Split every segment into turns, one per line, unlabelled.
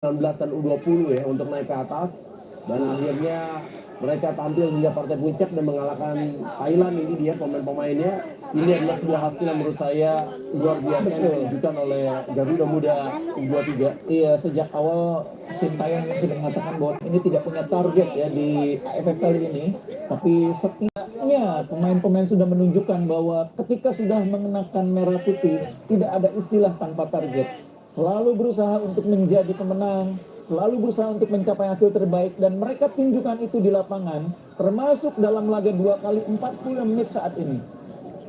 19 dan U20 ya untuk naik ke atas, dan akhirnya mereka tampil hingga partai puncak dan mengalahkan Thailand. Ini dia pemain-pemainnya. Ini adalah sebuah hasil yang menurut saya luar biasa yang ditunjukkan oleh Garuda Muda U23.
Iya, sejak awal Sintayong sudah mengatakan bahwa ini tidak punya target ya di AFF kali ini, tapi setidaknya pemain-pemain sudah menunjukkan bahwa ketika sudah mengenakan merah putih tidak ada istilah tanpa target. Selalu berusaha untuk menjadi pemenang, selalu berusaha untuk mencapai hasil terbaik, dan mereka tunjukkan itu di lapangan, termasuk dalam laga 2 kali 40 menit saat ini.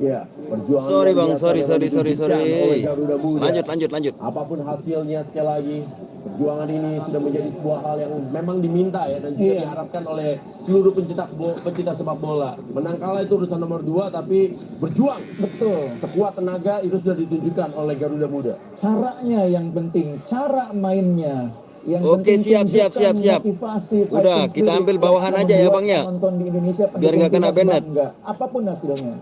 Ya, perjuangan
Sorry bang,
biasa
sorry.
yang ditunjukkan oleh Garuda Muda.
Lanjut.
Apapun hasilnya, sekali lagi perjuangan ini sudah menjadi sebuah hal yang memang diminta ya, dan juga diharapkan oleh seluruh pencinta sepak bola. Menang kalah itu urusan nomor 2, tapi berjuang
Betul.
sekuat tenaga itu sudah ditunjukkan oleh Garuda Muda.
Caranya yang penting, cara mainnya. Yang
Oke, siap.
Motivasi,
Udah, kita ambil bawahan aja ya bang ya.
Nonton di Indonesia,
Biar nggak kena banned.
Apapun hasilnya.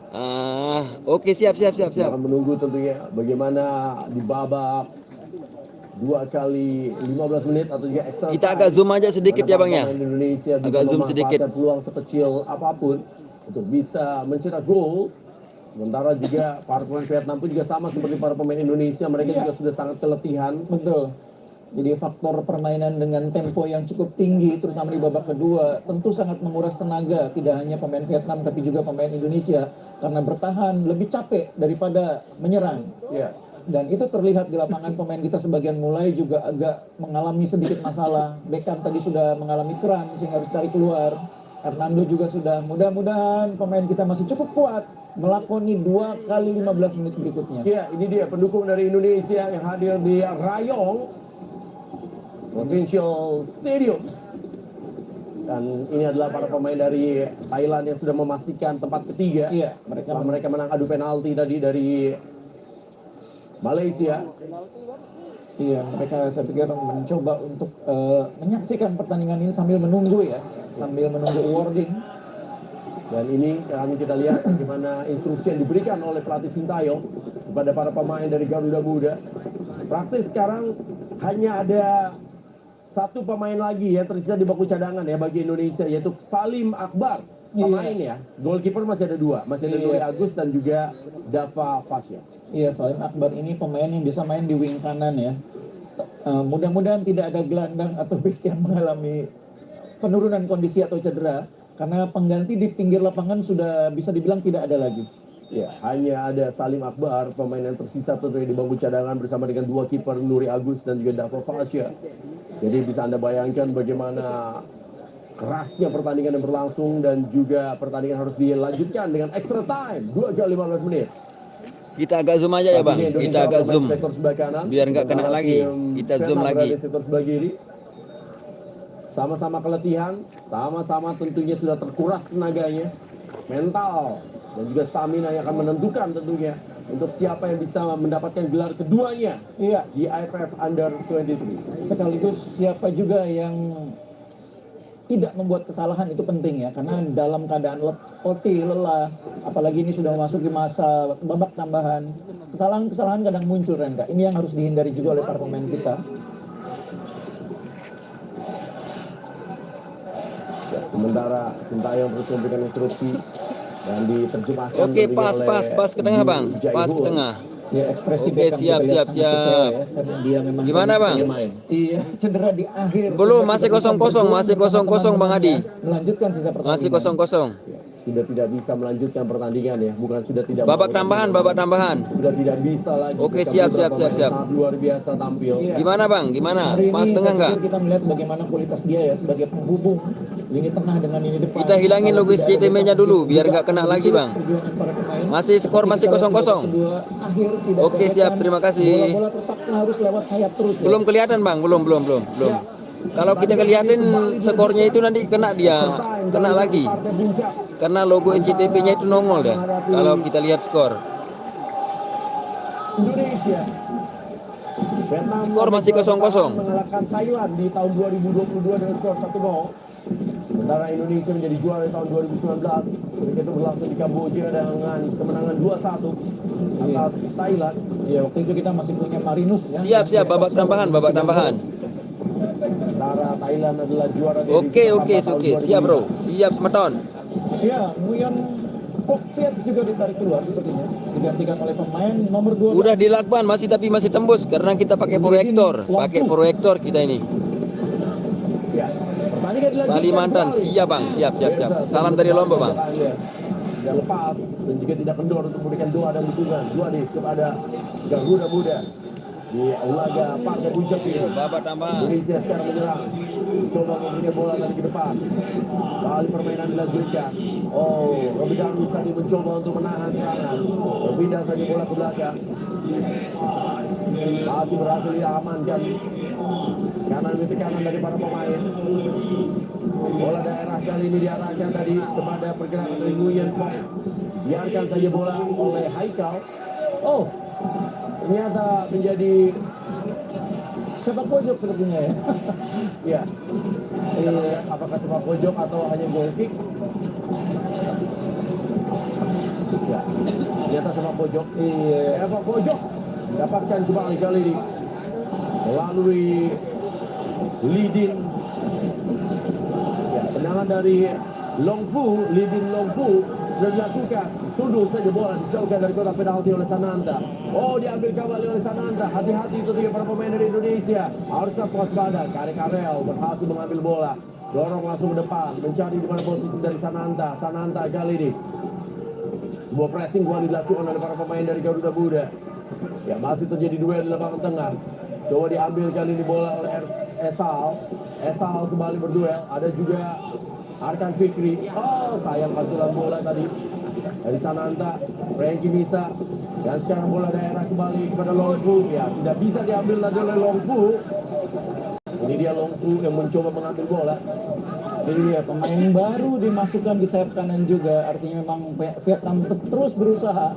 Oke, siap.
Kita akan menunggu tentunya bagaimana di babak 2 kali 15 menit atau juga extra
Kita
time.
agak zoom aja sedikit ya bang ya.
Indonesia bisa
Agak zoom sedikit.
memanfaatkan peluang sekecil apapun untuk bisa mencetak gol. Sementara juga para pemain Vietnam pun juga sama seperti para pemain Indonesia, mereka juga sudah sangat keletihan.
Betul. Jadi faktor permainan dengan tempo yang cukup tinggi, terutama di babak kedua, tentu sangat menguras tenaga, tidak hanya pemain Vietnam tapi juga pemain Indonesia, karena bertahan lebih capek daripada menyerang.
Ya.
Dan itu terlihat di lapangan. Pemain kita sebagian mulai juga agak mengalami sedikit masalah. Beckham tadi sudah mengalami kram sehingga harus tarik keluar. Hernando juga sudah. Mudah-mudahan pemain kita masih cukup kuat melakoni 2 kali 15 menit berikutnya.
Ya, ini dia pendukung dari Indonesia yang hadir di Rayong Provincial Stadium. Dan ini adalah para pemain dari Thailand yang sudah memastikan tempat ketiga.
Iya,
mereka menang adu penalti tadi dari Malaysia.
Iya, mereka saya pikir mencoba untuk menyaksikan pertandingan ini sambil menunggu awarding.
Dan ini kami kita lihat bagaimana instruksi yang diberikan oleh pelatih Sintayong kepada para pemain dari Garuda Muda. Praktis sekarang hanya ada satu pemain lagi yang tersisa di bangku cadangan ya bagi Indonesia, yaitu Salim Akbar. Pemain ya, goalkeeper masih ada 2, masih ada Nuri Agus dan juga Dava Fasya.
Iya, Salim Akbar ini pemain yang bisa main di wing kanan ya. Mudah-mudahan tidak ada gelandang atau bek yang mengalami penurunan kondisi atau cedera, karena pengganti di pinggir lapangan sudah bisa dibilang tidak ada lagi.
Ya, hanya ada Salim Akbar, pemain yang tersisa tentunya di bangku cadangan bersama dengan 2 kiper Nuri Agus dan juga Dava Fasya. Jadi bisa Anda bayangkan bagaimana kerasnya pertandingan yang berlangsung, dan juga pertandingan harus dilanjutkan dengan extra time 2 kali 15 menit.
Kita agak zoom aja ya bang. Kita agak zoom biar nggak kena lagi. Kita zoom lagi.
Sama-sama keletihan, sama-sama tentunya sudah terkuras tenaganya, mental dan juga stamina yang akan menentukan tentunya untuk siapa yang bisa mendapatkan gelar keduanya di AFF Under 23.
Sekaligus siapa juga yang tidak membuat kesalahan, itu penting ya, karena dalam keadaan letih, lelah, apalagi ini sudah masuk di masa babak tambahan, kesalahan kadang muncul, Renka. Ini yang harus dihindari juga oleh para pemain kita.
Ya, sementara Sintayong terus memberikan instruksi dan diterjemahkan.
Oke, pas ke tengah bang, pas ke tengah.
Ya, ekspresi
Oke, siap.
ya, karena dia memang
Gimana bang?
Iya, cedera di akhir.
Belum, masih kosong Bang Adi.
Melanjutkan sisa pertandingan.
Masih kosong.
Sudah tidak bisa melanjutkan pertandingan ya, bukan sudah tidak.
Babak tambahan.
Sudah tidak bisa lagi.
Oke, siap.
Luar biasa tampil.
Gimana bang? Gimana? Pas tengah nggak?
Kita melihat bagaimana kualitas dia ya sebagai penghubung lini tengah dengan lini depan.
Kita hilangin logo SCTV-nya dulu biar nggak kena lagi bang. Masih skor masih 0-0. Oke, siap, terima kasih.
Bola terpaksa harus lewat sayap terus. Ya?
Belum kelihatan bang, belum. Kalau kita kelihatin skornya itu nanti kena lagi. Karena logo SCTV-nya itu nongol dah. Kalau kita lihat skor.
Indonesia.
Skor masih 0-0.
Mengalahkan Thailand di tahun 2022 dengan skor 1-0. Sementara Indonesia menjadi juara di tahun 2019 ketika itu berlangsung di Kamboja dengan kemenangan 2-1 atas Thailand.
Ya, waktu itu kita masih punya Marinus ya.
Siap, babak tambahan.
Thailand adalah juara dari
Oke,
FIFA
oke,
tahun
oke. Siap,
2005.
bro. Siap, Sematon.
Ya, Nguyen Pok Viet juga ditarik keluar sepertinya, digantikan oleh pemain nomor 12.
Udah dilakban masih tembus karena kita pakai proyektor kita ini.
Ya, pertandingan dilanjutkan
Kalimantan,
kembali.
siap bang, siap. Salam dari Lombok bang.
Tidak lepas dan juga tidak kendor untuk memberikan doa dan dukungan kepada Garuda Muda di laga Partai Puncak ini.
Babak tambahan.
Indonesia sekarang menyerang, coba memberikan bola lagi ke depan. Kali permainan dilanjutkan. Oh, Robi Darwis tadi mencoba untuk menahan serangan. Berpindah saja bola ke belakang. Masih berhasil diamankan. Kanan demi tekanan dari para pemain. Bola daerah kali ini diarahkan tadi kepada pergerakan dari Nguyen Pok. Biarkan saja bola oleh Haikal. Oh, ternyata menjadi
Sepak pojok sepertinya ya.
ya. Kita lihat apakah sepak pojok atau hanya goal kick. Ya, ternyata sepak pojok. Sepak pojok dapatkan kembali kali ini melalui Lidin. Ya, tendangan dari Lidin Longfu sudah dilakukan. Tunduk saja bola dijauhkan dari kotak penalti oleh Sananta. Oh, diambil kembali oleh Sananta. Hati-hati itu tiga para pemain dari Indonesia. Harusnya waspada. Karel berhasil mengambil bola. Dorong langsung ke depan. Mencari di mana posisi dari Sananta. Sananta kali ini. Sebuah pressing bola dilakukan oleh para pemain dari Garuda Muda. Ya, masih terjadi duel di lapangan tengah. Coba diambil kali ini bola oleh Esal kembali berduel. Ada juga Arkan Fikri. Oh, sayang pantulan bola tadi dari Sananta. Franky bisa. Dan sekarang bola daerah kembali kepada Longfu. Ya, tidak bisa diambil lagi oleh Longfu. Ini dia Longfu yang mencoba mengambil bola.
Jadi ya, pemain baru dimasukkan di sayap kanan juga. Artinya memang Vietnam terus berusaha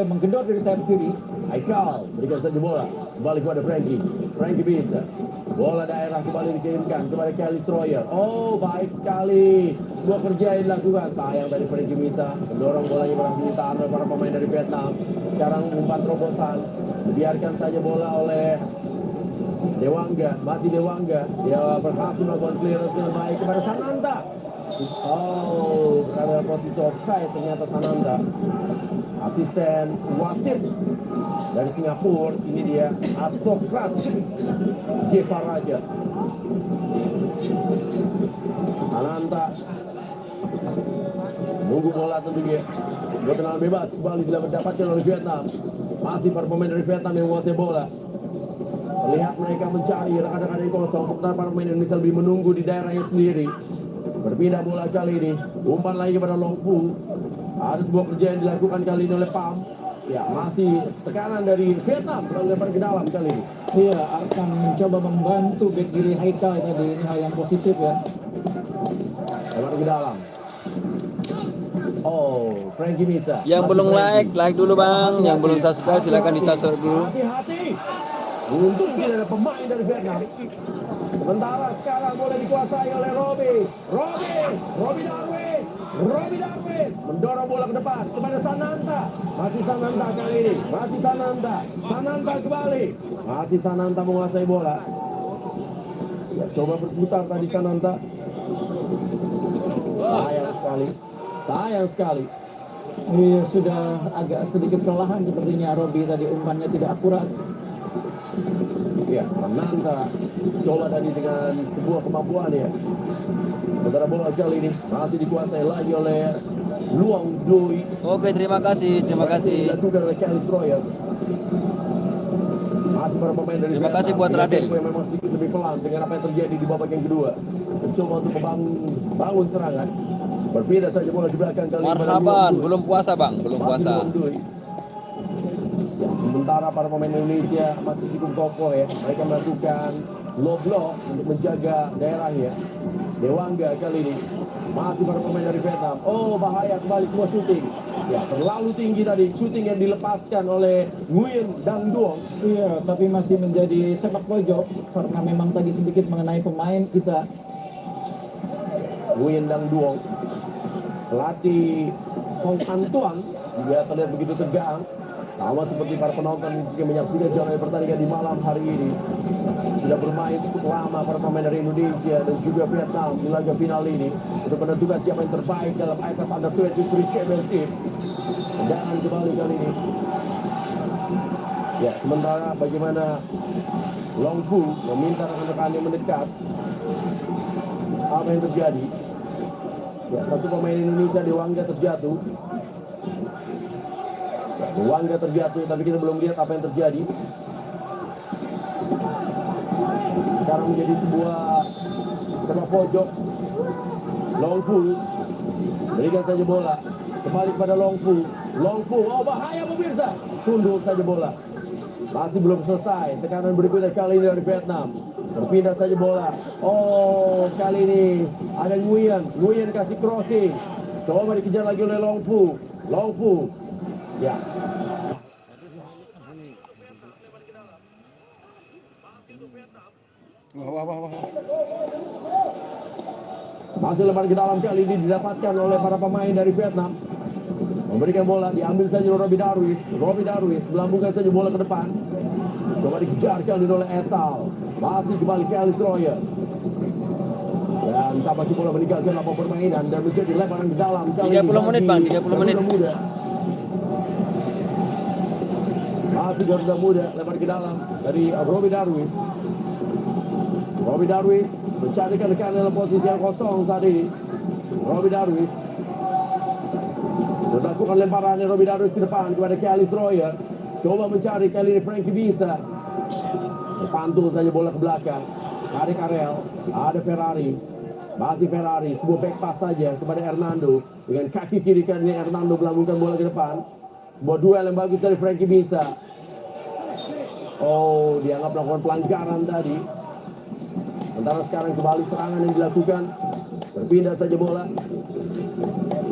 menggedor dari sayap kiri.
Haikal berikan saja bola kembali kepada Franky bisa. Bola daerah kembali dikirimkan kepada Kelly Stroyer. Oh, baik sekali. Sebuah kerja yang dilakukan. Sayang dari Franky bisa. Mendorong bolanya berhasil ditahan oleh para pemain dari Vietnam. Sekarang umpan terobosan. Biarkan saja bola oleh Dewangga. Masih Dewangga. Dia berhasil melakukan clearance dengan baik kepada Sananta. Oh, karena posisi offside ternyata Sananta. Asisten wasit dari Singapura, ini dia Asokrat Jeva Raja. Sananta nunggu bola tentunya. Buat tendangan bebas kembali didapatkan oleh Vietnam. Masih para pemain dari Vietnam yang menguasai bola. Terlihat mereka mencari rekan-rekan yang kosong. Sementara para pemain Indonesia lebih menunggu di daerahnya sendiri. Berpindah bola kali ini. Umpan lagi kepada Longfu. Ada sebuah kerja yang dilakukan kali ini oleh Pam. Ya, masih tekanan dari Vietnam lalu lempar ke dalam kali ini.
Iya, akan mencoba membantu back kiri Haikal tadi. Ini hal yang positif ya.
Lempar ke dalam. Oh, Franky bisa.
Yang
Masih
belum
Franky.
like dulu bang. Yang belum subscribe silakan
Hati-hati.
di-subscribe dulu.
Hati-hati. Untung tidak ada pemain dari Vietnam. Sementara sekarang boleh dikuasai oleh Robi Darwis mendorong bola ke depan kepada Sananta. Masih Sananta kali ini. Sananta kembali. Masih Sananta menguasai bola. Ya, coba berputar tadi Sananta. Sayang sekali.
Iya, sudah agak sedikit kelelahan sepertinya Robi tadi, umpannya tidak akurat.
Ya, Sananta coba tadi dengan sebuah kemampuan ya. Sementara bola kali ini masih dikuasai lagi oleh Luang Doi.
Oke, terima kasih.
Dilakukan oleh Kelly Stroyer. Masih para pemain dari
Terima kasih
Vietnam
buat
dengan
Radil.
tempo yang memang sedikit lebih pelan dengan apa yang terjadi di babak yang kedua. Mencoba untuk membangun serangan. Berbeda saja bola di belakang kali ini.
Marhaban, belum puasa bang, belum
Masih
puasa.
Luang Doi. Ya, sementara para pemain Indonesia masih cukup kokoh ya. Mereka melakukan low block untuk menjaga daerahnya. Dewangga kali ini masih para pemain dari Vietnam. Oh, bahaya kembali semua syuting. Ya, terlalu tinggi tadi syuting yang dilepaskan oleh Nguyen Dang Duong.
Iya, tapi masih menjadi sepak pojok karena memang tadi sedikit mengenai pemain kita.
Nguyen Dang Duong, pelatih Hong Antuan, dia terlihat begitu tegang. Sama seperti para penonton yang menyaksikan jalannya pertandingan di malam hari ini. Sudah bermain cukup lama para pemain dari Indonesia dan juga Vietnam di laga final ini untuk menentukan siapa yang terbaik dalam AFF Under-23 Championship. Tendangan kembali kali ini. Ya, sementara bagaimana Long Fu meminta rekan-rekannya mendekat. Apa yang terjadi? Ya, satu pemain Indonesia Dewangga terjatuh. Ya, Dewangga terjatuh, tapi kita belum lihat apa yang terjadi. Sekarang menjadi sebuah sepak pojok. Long Fu berikan saja bola kembali kepada Long Fu. Long Fu, oh bahaya pemirsa. Tunduk saja bola. Masih belum selesai. Tekanan berikutnya kali ini dari Vietnam. Berpindah saja bola. Oh, kali ini ada Nguyen. Nguyen kasih crossing. Coba dikejar lagi oleh Long Fu. Long Fu. Ya. Masih lebar ke dalam kali ini didapatkan oleh para pemain dari Vietnam. Memberikan bola, diambil saja oleh Robbie Darwish. Robbie Darwish melambungkan saja bola ke depan. Coba dikejar kali ini oleh Esal. Masih kembali ke Alice Royer. Dan tampaknya bola meninggalkan lapangan permainan dan menjadi lebaran ke dalam.
30 menit bang, 30 menit.
Masih Garuda Muda, lebar ke dalam dari Robbie Darwish. Robbie Darwish mencarikan rekan dalam posisi yang kosong saat ini. Robbie Darwish melakukan lemparannya Robbie Darwish ke depan kepada Alice Royer. Coba mencari kali ini Frankie bisa. Pantul saja bola ke belakang. Ada Karel, ada Ferrari. Masih Ferrari, sebuah back pass saja kepada Hernando. Dengan kaki kiri kali ini Hernando melambungkan bola ke depan. Sebuah duel yang bagus dari Frankie bisa. Oh, dianggap melakukan pelanggaran tadi. Sementara sekarang kembali serangan yang dilakukan. Berpindah saja bola.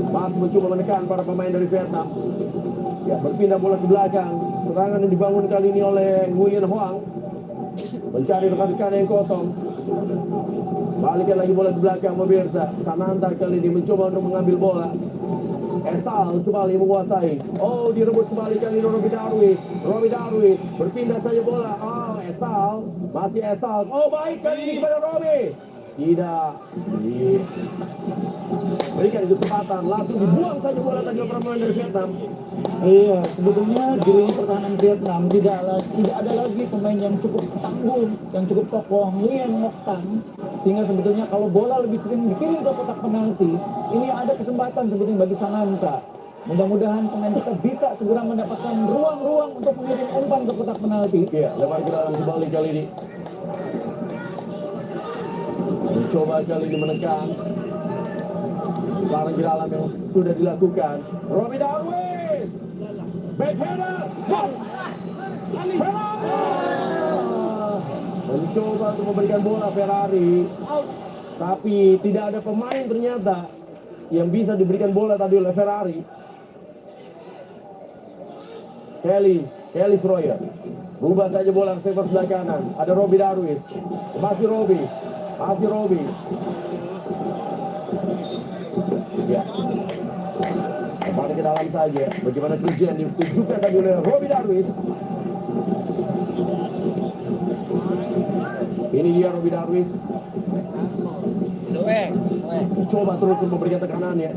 Masih mencoba menekan para pemain dari Vietnam. Ya, berpindah bola ke belakang. Serangan yang dibangun kali ini oleh Nguyen Hoang. Mencari rekan-rekan yang kosong. Balikan lagi bola ke belakang pemirsa. Sananta kali ini mencoba untuk mengambil bola. Esal kembali menguasai. Oh, direbut kembali kali ini Robbie Darwish. Robbie Darwish berpindah saja bola. Oh, Esal. Masih Esal. Oh, baik kali ini kepada Robbie. Tidak. Berikan kesempatan. Langsung dibuang saja bola tadi oleh pemain dari Vietnam.
Iya, sebetulnya di lini pertahanan Vietnam tidak ada lagi pemain yang cukup tangguh, yang cukup kokoh, Nguyen Ngoc Tan. Sehingga sebetulnya kalau bola lebih sering dikirim ke kotak penalti, ini ada kesempatan sebetulnya bagi Sananta. Mudah-mudahan pemain kita bisa segera mendapatkan ruang-ruang untuk mengirim umpan ke kotak penalti.
Iya, lebar ke dalam kembali kali ini. Mencoba kali ini menekan. Sekarang di dalam yang sudah dilakukan. Robbie Darwish. Backheader. Ferrari. Mencoba untuk memberikan bola Ferrari. Tapi tidak ada pemain ternyata yang bisa diberikan bola tadi oleh Ferrari. Kelly Schroyer. Rubah saja bola ke sektor sebelah kanan. Ada Robbie Darwish. Masih Robbie. Ya. Kembali ke dalam saja. Bagaimana kerja yang ditunjukkan tadi oleh Robbie Darwish. Ini dia Robbie Darwish. Coba terus memberikan tekanannya.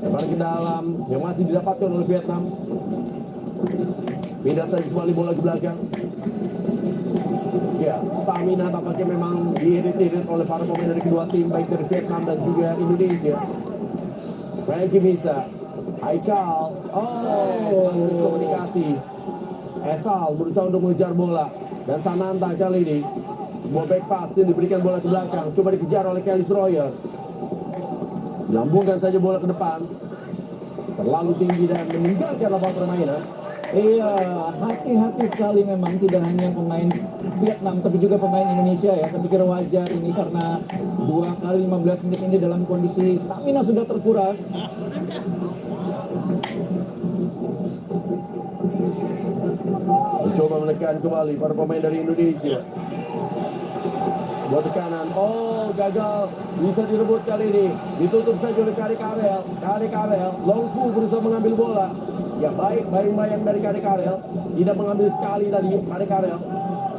Kembali ke dalam. Yang masih didapatkan oleh Vietnam. Pindah saja kembali bola ke belakang. Ya, stamina tampaknya memang diirit-irit oleh para pemain dari kedua tim, baik dari Vietnam dan juga Indonesia. Frankie bisa, Haikal, komunikasi. Esal berusaha untuk mengejar bola. Dan Sananta kali ini, sebuah back pass yang diberikan bola ke belakang. Coba dikejar oleh Kelly Schroyer. Lambungkan saja bola ke depan. Terlalu tinggi dan meninggalkan lapangan permainan.
Iya, hati-hati sekali memang tidak hanya pemain Vietnam tapi juga pemain Indonesia ya. Saya pikir wajar ini karena 2 kali 15 menit ini dalam kondisi stamina sudah terkuras.
Mencoba menekan kembali para pemain dari Indonesia. Buat tekanan, gagal. Bisa direbut kali ini. Ditutup saja oleh Kari Karel. Long Fu berusaha mengambil bola. Ya baik, bayang-bayang dari Kade Karel. Tidak mengambil sekali tadi Kade Karel.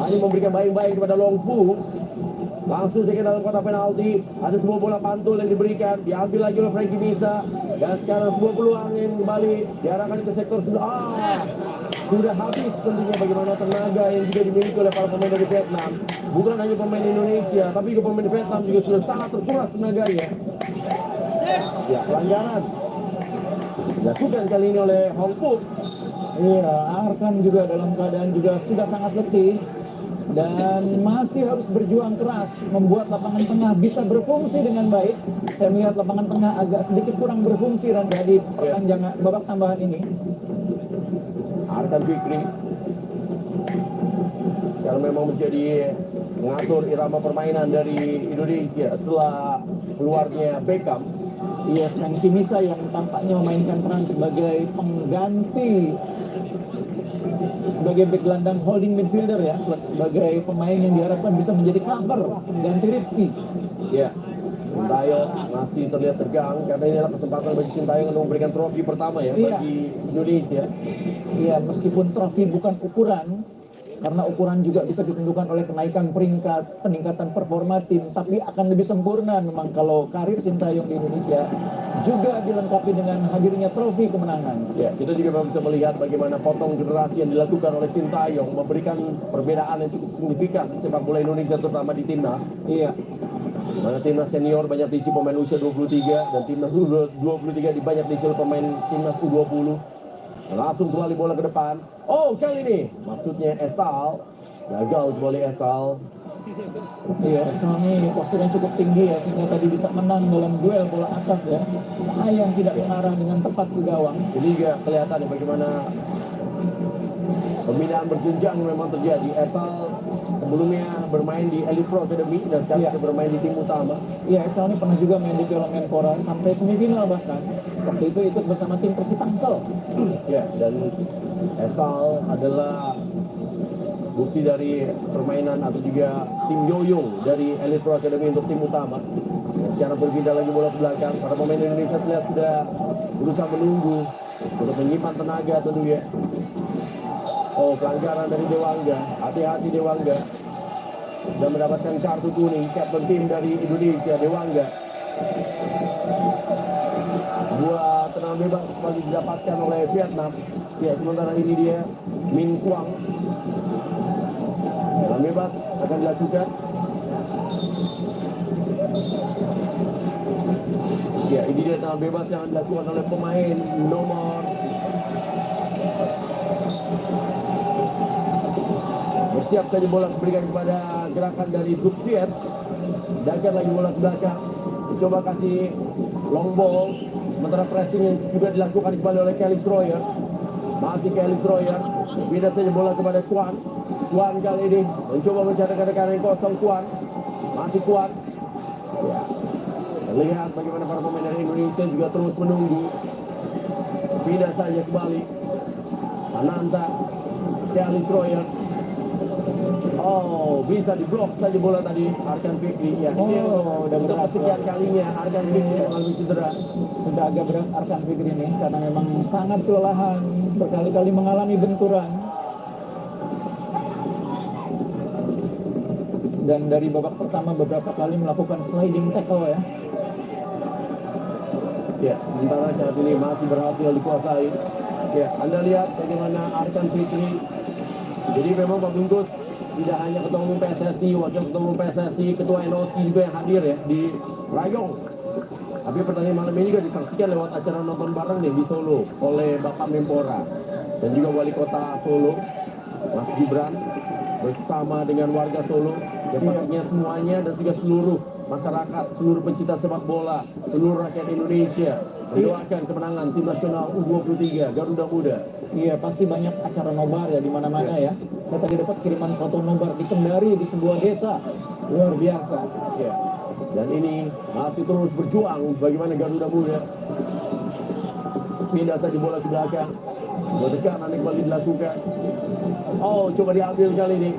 Hanya memberikan bayang-bayang kepada Long Fu. Langsung saja ke dalam kotak penalti. Ada sebuah bola pantul yang diberikan. Diambil lagi oleh Frankie Bisa. Dan sekarang sebuah peluang yang kembali diarahkan ke sektor sudah habis tentunya bagaimana tenaga yang juga dimiliki oleh para pemain dari Vietnam. Bukan hanya pemain Indonesia, tapi juga pemain Vietnam juga sudah sangat terkuras tenaganya. Ya, pelanggaran dilakukan kali ini oleh Hong Fu.
Iya, Arkan juga dalam keadaan juga sudah sangat letih dan masih harus berjuang keras membuat lapangan tengah bisa berfungsi dengan baik. Saya melihat lapangan tengah agak sedikit kurang berfungsi dan jadi perpanjangan babak tambahan ini.
Arkan Fikri sekarang memang menjadi mengatur irama permainan dari Indonesia setelah keluarnya Beckham.
Iya, Frankie Misa yang tampaknya memainkan peran sebagai pengganti, sebagai back gelandang holding midfielder ya, sebagai pemain yang diharapkan bisa menjadi cover pengganti Rifki.
Ya, Sintayong masih terlihat tegang karena ini adalah kesempatan bagi Sintayong untuk memberikan trofi pertama ya bagi Indonesia.
Iya, meskipun trofi bukan ukuran, karena ukuran juga bisa ditentukan oleh kenaikan peringkat, peningkatan performa tim, tapi akan lebih sempurna memang kalau karir Sintayong di Indonesia juga dilengkapi dengan hadirnya trofi kemenangan.
Ya, kita juga bisa melihat bagaimana potong generasi yang dilakukan oleh Sintayong memberikan perbedaan yang cukup signifikan sepak bola Indonesia terutama di timnas.
Iya.
Mana timnas senior banyak diisi pemain usia 23 dan timnas U23 banyak diisi oleh pemain timnas U20. Langsung kembali bola ke depan. Oh, kali ini maksudnya Esal gagal kembali Esal.
Iya, Esal ini posturnya cukup tinggi ya sehingga tadi bisa menang dalam duel bola atas ya. Sayang tidak mengarah dengan tepat ke gawang.
Jadi juga kelihatan ya bagaimana pembinaan berjenjang memang terjadi. Esal sebelumnya bermain di Elite Pro Academy dan sekarang dia bermain di tim utama.
Iya, Esal ini pernah juga main di Piala Menpora sampai semifinal bahkan. Waktu itu ikut bersama tim Persib Tangsel.
Ya, dan Esal adalah bukti dari permainan atau juga tim Yoyong dari Elite Pro Academy untuk tim utama. Dan secara berpindah lagi bola ke belakang. Para pemain Indonesia terlihat sudah berusaha menunggu untuk menyimpan tenaga tentunya. Oh, pelanggaran dari Dewangga. Hati-hati Dewangga. Dan mendapatkan kartu kuning kapten tim dari Indonesia, Dewangga. Buat tenang bebas kembali didapatkan oleh Vietnam. Ya, sementara ini dia Min Quang. Tenang bebas akan dilakukan. Ya, ini dia tenang bebas yang dilakukan oleh pemain nomor bersiap saja bola diberikan kepada gerakan dari Dukviet. Dagan lagi bola ke belakang. Coba kasih long ball. Sementara pressing yang juga dilakukan kembali oleh Kelly Stroyer. Masih Kelly Stroyer. Pindah saja bola kepada Kuan. Kuan kali ini mencoba mencari kadang-kadang yang kosong. Kuan. Masih Kuan. Ya. Lihat bagaimana para pemain dari Indonesia juga terus menunggu. Pindah saja kembali. Ananta. Kelly Stroyer. Oh, bisa diblok saja bola tadi Arkan Fikri ya.
Udah
untuk kesekian kalinya Arkan Fikri mengalami cedera.
Sudah agak berat Arkan Fikri ini karena memang sangat kelelahan, berkali-kali mengalami benturan. Dan dari babak pertama beberapa kali melakukan sliding tackle ya.
Ya, sementara saat ini masih berhasil dikuasai. Ya, Anda lihat bagaimana Arkan Fikri. Jadi memang Pak Bungkus tidak hanya ketua umum PSSI, wakil ketua umum PSSI, ketua NOC juga yang hadir ya di Rayong. Tapi pertandingan malam ini juga disaksikan lewat acara nonton bareng nih di Solo oleh Bapak Menpora dan juga Wali Kota Solo, Mas Gibran, bersama dengan warga Solo yang pastinya semuanya dan juga seluruh masyarakat, seluruh pencinta sepak bola, seluruh rakyat Indonesia mendoakan kemenangan tim nasional U23 Garuda Muda.
Iya, pasti banyak acara nobar ya di mana-mana ya. Saya tadi dapat kiriman foto nobar di Kendari di sebuah desa. Luar biasa.
Ya. Dan ini masih terus berjuang bagaimana Garuda Muda. Pindah saja bola ke belakang. Tekanan kembali dilakukan. Oh, coba diambil kali ini.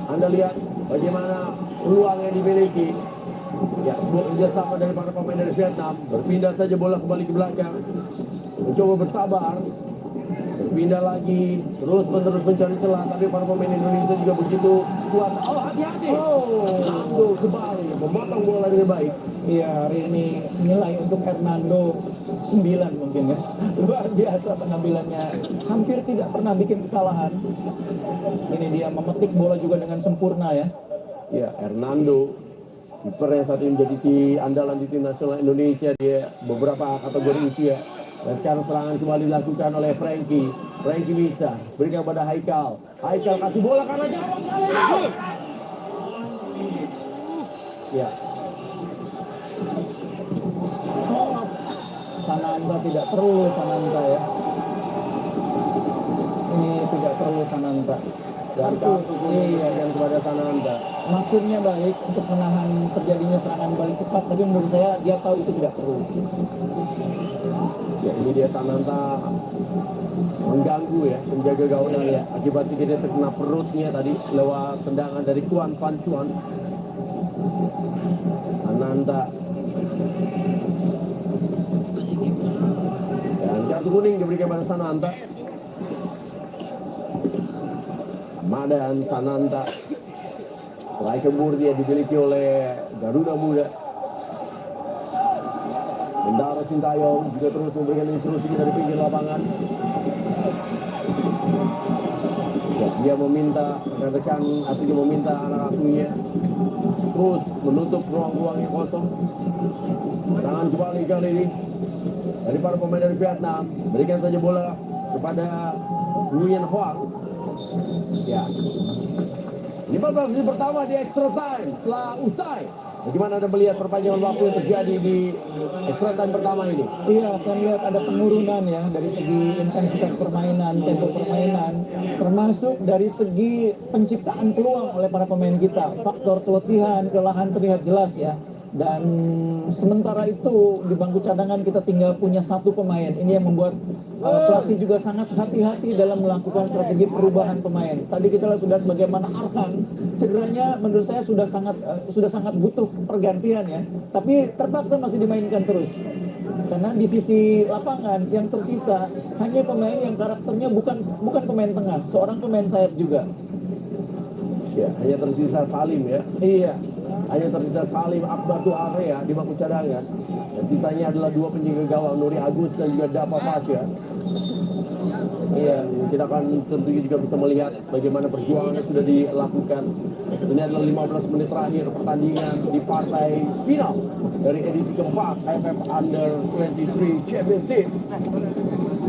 Anda lihat bagaimana peluang yang dimiliki. Ya, sebuah kerjasama dari para pemain dari Vietnam. Berpindah saja bola kembali ke belakang. Mencoba bersabar. pindah lagi, terus menerus mencari celah, tapi para pemain Indonesia juga begitu kuat. Oh, hati-hati. Hernando kembali memotong bola dengan baik.
Iya, hari ini nilai untuk Hernando 9 mungkin ya. Luar biasa penampilannya. Hampir tidak pernah bikin kesalahan. Ini dia memetik bola juga dengan sempurna ya.
Ya, Hernando kiper yang saat ini menjadi andalan di tim nasional Indonesia, dia beberapa kategori usia. Dan sekarang serangan kembali dilakukan oleh Frankie. Frankie bisa berikan pada Haikal. Haikal kasih bola karena gawang kali ini. Ya.
Sananta tidak perlu Sananta ya. Ini tidak perlu Sananta.
Dan kartu kuning yang kepada Sananta.
Maksudnya baik untuk menahan terjadinya serangan balik cepat, tapi menurut saya dia tahu itu tidak perlu.
Ya, ini dia Sananta mengganggu ya penjaga gawang ya. Akibatnya dia terkena perutnya tadi lewat tendangan dari Kuan Van Chuan. Sananta. Dan kartu kuning diberikan pada Sananta. Madan Sananta. Striker murni yang dimiliki oleh Garuda Muda. Bendara Sintayong juga terus memberikan instruksi dari pinggir lapangan. Ya, dia meminta rekan artinya meminta anak asuhnya terus menutup ruang-ruang yang kosong. Serangan kembali kali ini dari para pemain dari Vietnam. Berikan saja bola kepada Nguyen Hoang. Ya, 15 menit pertama di extra time setelah usai. Bagaimana Anda melihat perpanjangan waktu yang terjadi di extra time pertama ini?
Iya, saya lihat ada penurunan ya dari segi intensitas permainan, tempo permainan, termasuk dari segi penciptaan peluang oleh para pemain kita. Faktor keletihan, kelelahan terlihat jelas ya. Dan sementara itu di bangku cadangan kita tinggal punya satu pemain. Ini yang membuat pelatih juga sangat hati-hati dalam melakukan strategi perubahan pemain. Tadi kita lihat sudah bagaimana Arhan cederanya menurut saya sudah sangat butuh pergantian ya. Tapi terpaksa masih dimainkan terus. Karena di sisi lapangan yang tersisa hanya pemain yang karakternya bukan pemain tengah, seorang pemain sayap juga.
Ya, hanya tersisa Salim ya.
Iya.
Hanya tersisa Salim Akbatu area di bangku cadangan. Dan sisanya adalah dua penjaga gawang, Nuri Agus dan juga Dapa Pasha. Iya, kita akan tentunya juga bisa melihat bagaimana perjuangan yang sudah dilakukan. Ini adalah 15 menit terakhir pertandingan di partai final dari edisi keempat AFF Under 23 Championship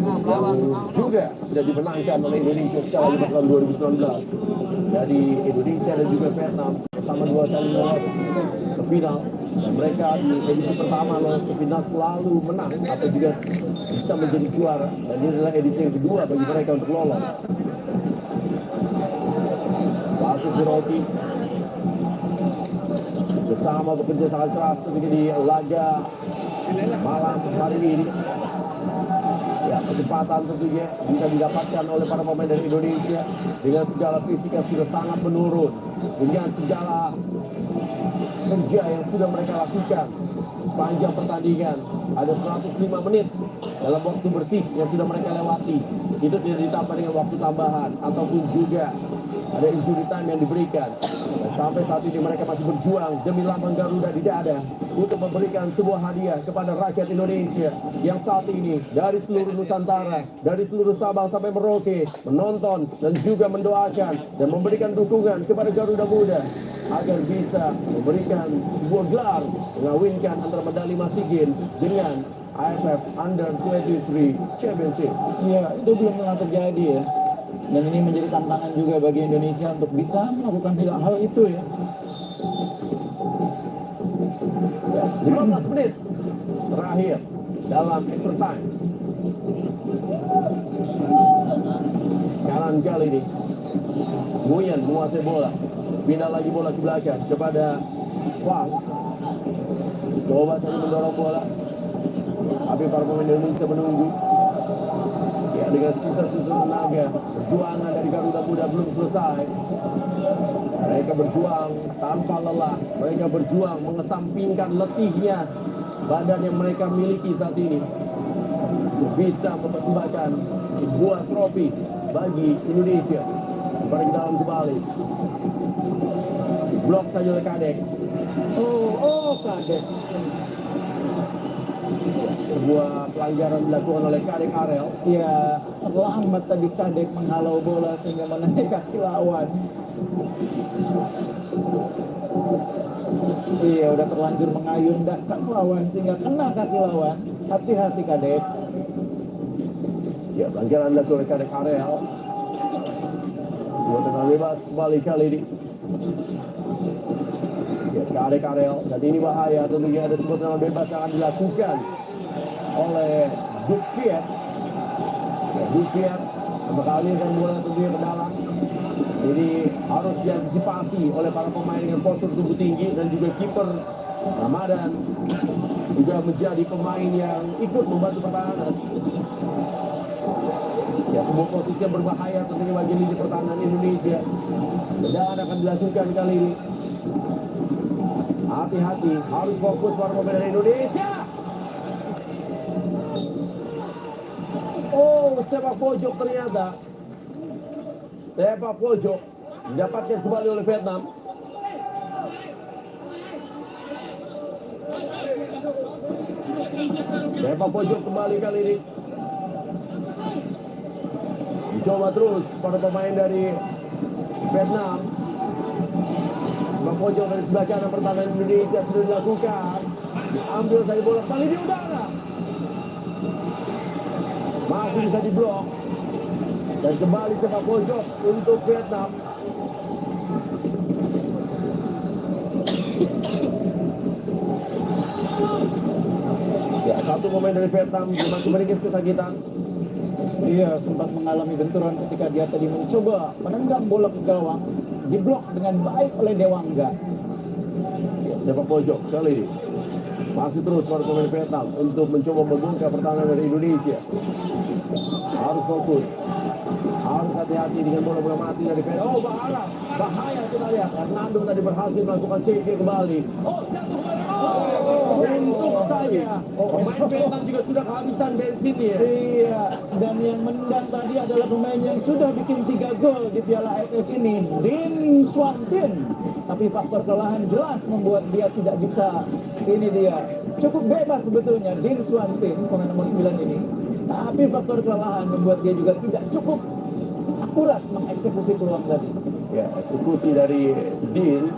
yang juga sudah dimenangkan oleh Indonesia sekali lagi tahun 2019. Dari Indonesia dan juga Vietnam bersama dua kali lolos ke final. Dan mereka di edisi pertama lolos ke final selalu menang atau juga bisa menjadi juara. Dan ini adalah edisi yang kedua bagi mereka untuk lolos. Basis Roti bersama bekerja sangat keras ketika di laga malam hari ini. Ya, kecepatan tentunya bisa didapatkan oleh para pemain dari Indonesia dengan segala fisik yang sudah sangat menurun, dengan segala kerja yang sudah mereka lakukan sepanjang pertandingan. Ada 105 menit dalam waktu bersih yang sudah mereka lewati. Itu tidak ditambah dengan waktu tambahan ataupun juga ada injury time yang diberikan. Dan sampai saat ini mereka masih berjuang demi lambang Garuda di dada untuk memberikan sebuah hadiah kepada rakyat Indonesia yang saat ini dari seluruh Nusantara, dari seluruh Sabang sampai Merauke menonton dan juga mendoakan dan memberikan dukungan kepada Garuda Muda agar bisa memberikan sebuah gelar mengawinkan antara medali Sea Games dengan AFF Under 23 Championship.
Iya, itu belum pernah terjadi ya. Dan ini menjadi tantangan juga bagi Indonesia untuk bisa melakukan hal itu ya.
15 menit terakhir dalam extra time. Kanan kali ini Nguyen menguasai bola. Pindah lagi bola ke belakang kepada Wang. Coba saja mendorong bola. Tapi para pemain Indonesia menunggu. Ya, dengan sisa-sisa tenaga, perjuangan dari Garuda Muda belum selesai. Mereka berjuang tanpa lelah. Mereka berjuang mengesampingkan letihnya badan yang mereka miliki saat ini. untuk bisa mempersembahkan sebuah trofi bagi Indonesia. Kembali ke dalam kembali. Blok saja oleh Kadek.
Kadek.
Sebuah pelanggaran dilakukan oleh Kadek Arel.
Ya, terlambat tadi Kadek menghalau bola sehingga mengenai kaki lawan. Iya, udah terlanjur mengayunkan lawan sehingga kena kaki lawan. Hati-hati Kadek.
Ya, pelanggaran dilakukan oleh Kadek Arel. Dua tendangan bebas kembali kali ini. Ya, Kadek Arel, dan ini bahaya. Tentunya ada sebuah tendangan bebas yang akan dilakukan oleh Dukiat. Ya, Dukiat mengalirkan bola tentunya ke dalam. Ini harus diantisipasi oleh para pemain dengan postur tubuh tinggi, dan juga kiper Ramadan juga menjadi pemain yang ikut membantu pertahanan. Ya, sebuah posisi yang berbahaya tentunya bagi lini pertahanan Indonesia. Tendangan akan dilakukan kali ini. Hati-hati, harus fokus para pemain Indonesia. Sepak pojok ternyata. Sepak pojok didapatkan kembali oleh Vietnam. Sepak pojok kembali kali ini. Dicoba terus para pemain dari Vietnam. Sepak pojok dari sebelah kanan pertahanan Indonesia sudah dilakukan. Ambil saja bola kembali di udara. Masih bisa diblok. Dan kembali sepak pojok untuk Vietnam. Ya, satu pemain dari Vietnam masih sedikit kesakitan.
Iya, sempat mengalami benturan ketika dia tadi mencoba menendang bola ke gawang, diblok dengan baik oleh Dewangga.
Ya, sepak pojok kali ini. Masih terus para pemain Vietnam untuk mencoba membongkar pertahanan dari Indonesia. Harus fokus. Harus hati-hati dengan bola-bola mati dari Vietnam. Bahaya kita lihat. Hernando tadi berhasil melakukan save kembali. Untuk saja. Pemain Vietnam juga sudah kehabisan bensin ya.
Iya, dan yang menendang tadi adalah pemain yang sudah bikin 3 gol di Piala AFF ini, Din Xuan Tin. Tapi faktor kelelahan jelas membuat dia tidak bisa. Ini dia cukup bebas sebetulnya Din Xuan Tin, pemain nomor 9 ini. Tapi faktor kelelahan membuat dia juga tidak cukup akurat mengeksekusi peluang tadi.
Ya, eksekusi dari Din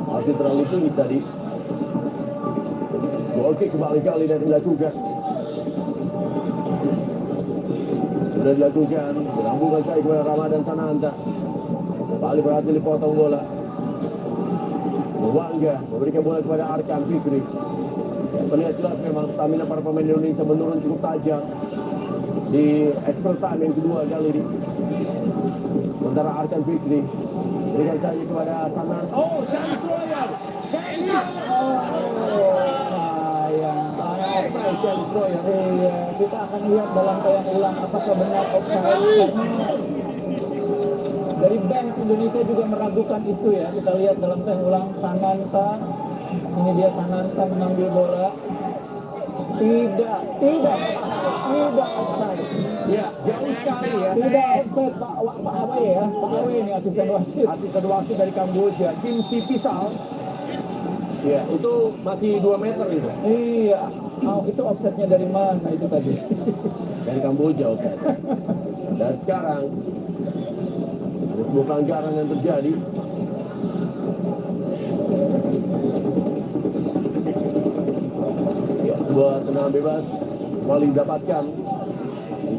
masih terlalu tinggi tadi. Goal kick kembali kali dan dilakukan. Sudah dilakukan. Berambungan saya kepada Ramadan Sananta. Kembali berhasil dipotong bola. Wangga memberikan bola kepada Arkan Fikri. Ya, terlihat jelas memang stamina para pemain Indonesia menurun cukup tajam di extra time yang kedua kali ini. Sementara Arkan Fikri berikan saja kepada Sananta. Chance Royal.
Iya, kita akan lihat dalam tayang ulang apakah benar offside. Dari bench Indonesia juga meragukan itu ya. Kita lihat dalam tayang ulang Sananta. Ini dia Sananta mengambil bola. Tidak offside.
Ya, jauh sekali ya.
Tidak offside Pak Awe ya. Pak Awe ini asisten wasit.
Asisten wasit dari Kamboja, Kim Si Pisal. Ya, itu masih 2 meter itu.
Iya. Itu offsetnya dari mana itu tadi?
Dari Kamboja offset. Dan sekarang ada sebuah pelanggaran yang terjadi. Ya, sebuah tendangan bebas kembali didapatkan.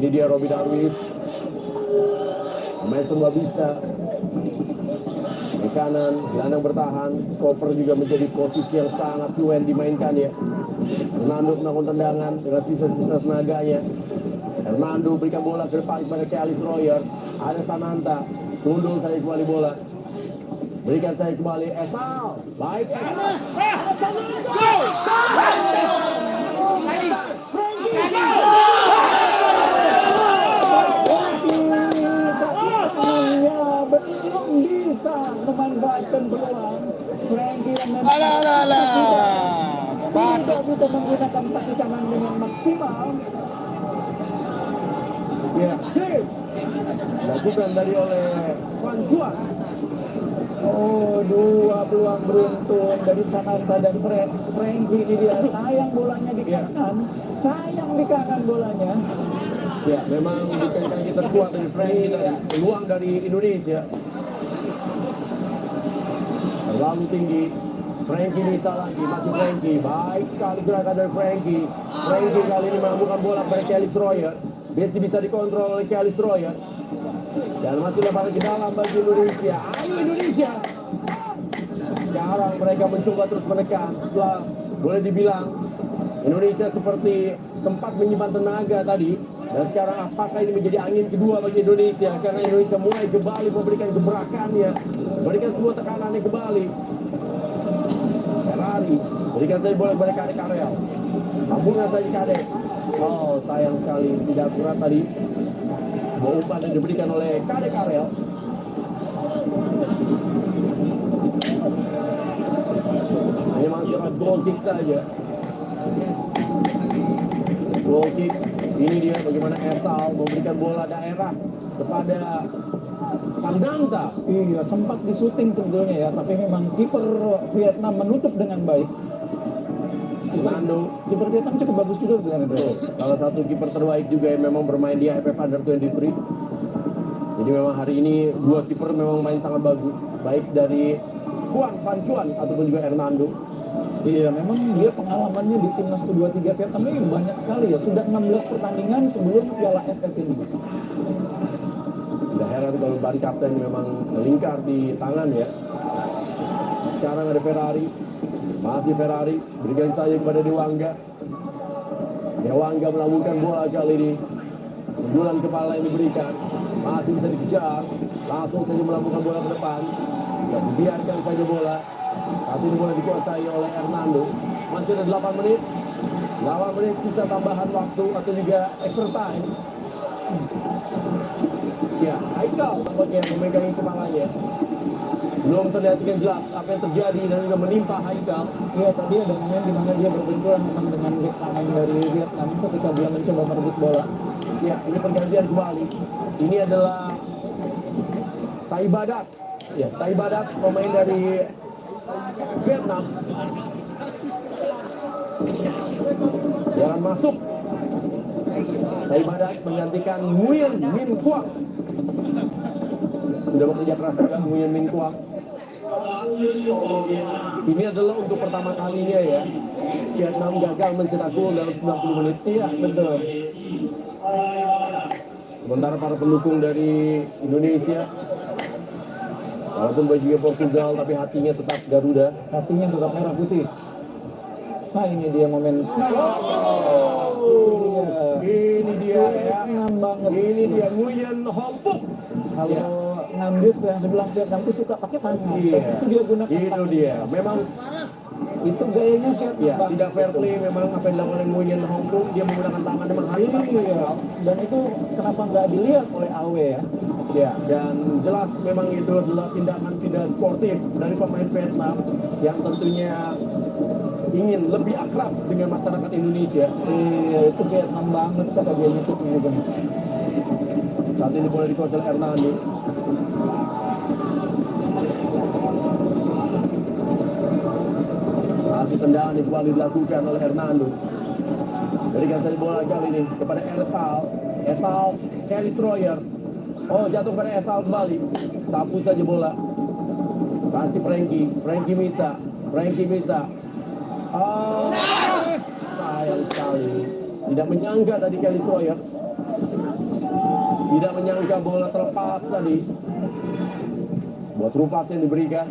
Ini dia Robby Darwis. Pemain semua bisa. Di kanan, gelandang bertahan. Koper juga menjadi posisi yang sangat fluent dimainkan ya. Hernando melakukan tendangan dengan sisa-sisa tenaganya. Hernando berikan bola ke depan kepada Kelly Royer. Ada Sananta. Tundul saya kembali bola. Berikan saya kembali Esal. Baik Esal.
Belum bisa memanfaatkan peluang. Frankie yang tidak bisa menggunakan kaki kanan dengan maksimal.
Ya, save. Dilakukan dari oleh Van Juan.
Oh, dua peluang beruntun dari Sananta dan Frankie ini dia. Sayang bolanya di kanan. Sayang di kanan bolanya.
Ya, memang bukan kaki terkuat dari Frankie tadi. Peluang dari Indonesia terlalu tinggi. Frankie bisa lagi, masih Frankie. Baik sekali gerakan dari Frankie. Frankie kali ini menemukan bola pada Kelly Stroyer. Messi bisa dikontrol oleh Kelly Stroyer. Dan masih lemparan ke dalam bagi Indonesia. Ayo Indonesia! Sekarang mereka mencoba terus menekan. Setelah boleh dibilang Indonesia seperti sempat menyimpan tenaga tadi. Dan sekarang apakah ini menjadi angin kedua bagi Indonesia? Karena Indonesia mulai kembali memberikan gebrakannya. Memberikan semua tekanannya kembali. Ferrari berikan saja bola kepada Kadek Karel. Sambungan saja Kadek. Oh, sayang sekali tidak akurat tadi. Sebuah umpan yang diberikan oleh Kadek Karel. Ini masih goal kick saja. Goal kick. Ini dia bagaimana Esal memberikan bola daerah kepada Pandanta.
Iya, sempat disuting sebetulnya ya, tapi memang kiper Vietnam menutup dengan baik.
Fernando,
Kiper Vietnam cukup bagus juga dengan itu.
salah satu kiper terbaik juga yang memang bermain di AFF Under 23. Jadi memang hari ini dua kiper memang main sangat bagus, baik dari Juan Van Juan ataupun juga Hernando.
Iya, memang dia pengalamannya di timnas U23 Vietnam ini banyak sekali ya. Sudah 16 pertandingan sebelum Piala AFF ini.
Tidak heran kalau ban kapten memang lingkar di tangan ya. Sekarang ada Ferrari, masih Ferrari, berikan saja kepada Dewangga. Dewangga melambungkan bola kali ini. Sundulan kepala yang diberikan, masih bisa dikejar. Langsung saja melambungkan bola ke depan. Ya, biarkan saja bola. Tapi ini bola dikuasai oleh Hernando. Masih ada 8 menit. 8 menit bisa tambahan waktu atau juga extra time. Ya, Haikal tampaknya yang memegang kepalanya. Belum terlihat dengan jelas apa yang terjadi dan juga menimpa Haikal.
Iya, tadi ada momen di mana dia berbenturan memang dengan bek kanan dari Vietnam ketika dia mencoba merebut bola.
Ya, ini pergantian kembali. Ini adalah Taibadat. Ya, Taibadat pemain dari Vietnam. Jalan masuk. Taibadat menggantikan Nguyen Min Quang. Sudah bekerja keras juga Nguyen Min Quang. Ini adalah untuk pertama kalinya ya Vietnam gagal mencetak gol dalam 90 menit.
Iya, betul.
Sementara para pendukung dari Indonesia, walaupun bajunya Portugal tapi hatinya tetap Garuda.
Hatinya tetap merah putih. Nah, ini dia momen.
Ini dia ya.
Vietnam banget.
Ini dia Nguyen Hompuk.
Kalau Ngandis yang sebelah Vietnam itu suka pakai tangan.
Iya.
Itu dia gunakan
Itu
tangan.
dia. Memang
Itu gayanya Vietnam.
ya
banget.
tidak fair play memang apa yang dilakukan oleh Nguyen Hompuk. Dia menggunakan tangan memang harus.
Iya. Dan itu kenapa nggak dilihat oleh Awe ya?
Ya, dan jelas memang itu adalah tindakan tidak sportif dari pemain Vietnam yang tentunya ingin lebih akrab dengan masyarakat Indonesia.
Iya, itu Vietnam banget cara dia nutupnya itu.
Saat ini boleh dikuasai Hernando. Masih tendangan yang kembali dilakukan oleh Hernando. Berikan saja bola kali ini kepada Esal. Esal, Kelly Stroyer. Oh, jatuh pada Esal kembali. Sapu saja bola. Kasih Frankie. Frankie bisa. Oh, sayang sekali. Tidak menyangka tadi Kelly Stroyer. Tidak menyangka bola terlepas tadi. Buat Rupas yang diberikan.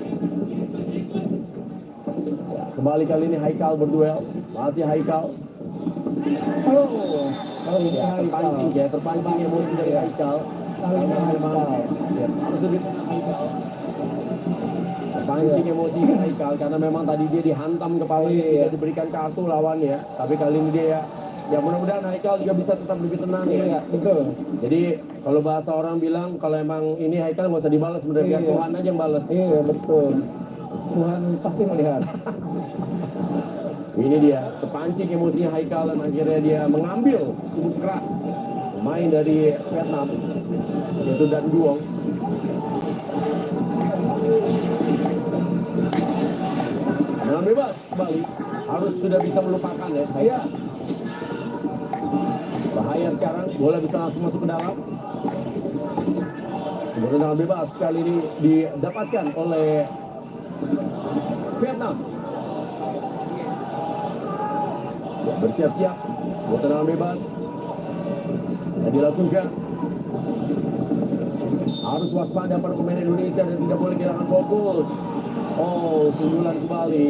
Ya, kembali kali ini Haikal berduel. Masih Haikal.
Oh, ini
Ya, terpancing emosi dari Haikal. Karena memang ya, harus lebih terpancing emosi Haikal karena memang tadi dia dihantam kepalanya, tidak diberikan kartu lawannya. Tapi kali ini dia ya mudah-mudahan Haikal juga bisa tetap lebih tenang ya.
Iya, betul.
Jadi kalau bahasa orang bilang kalau emang ini Haikal nggak usah dibalas, bener biar
Iya.
Tuhan aja yang balas.
Iya, betul. Tuhan pasti melihat.
Ini dia terpancing emosinya Haikal dan akhirnya dia mengambil cukup keras. pemain dari Vietnam, yaitu Dan Duong. Tendangan bebas kembali, harus sudah bisa melupakan ya.
Iya.
Bahaya sekarang, bola bisa langsung masuk ke dalam. Tendangan bebas kali ini didapatkan oleh Vietnam. Ya, bersiap-siap buat tendangan bebas. Dan dilakukan. Harus waspada para pemain Indonesia dan tidak boleh kehilangan fokus. Oh, sundulan kembali.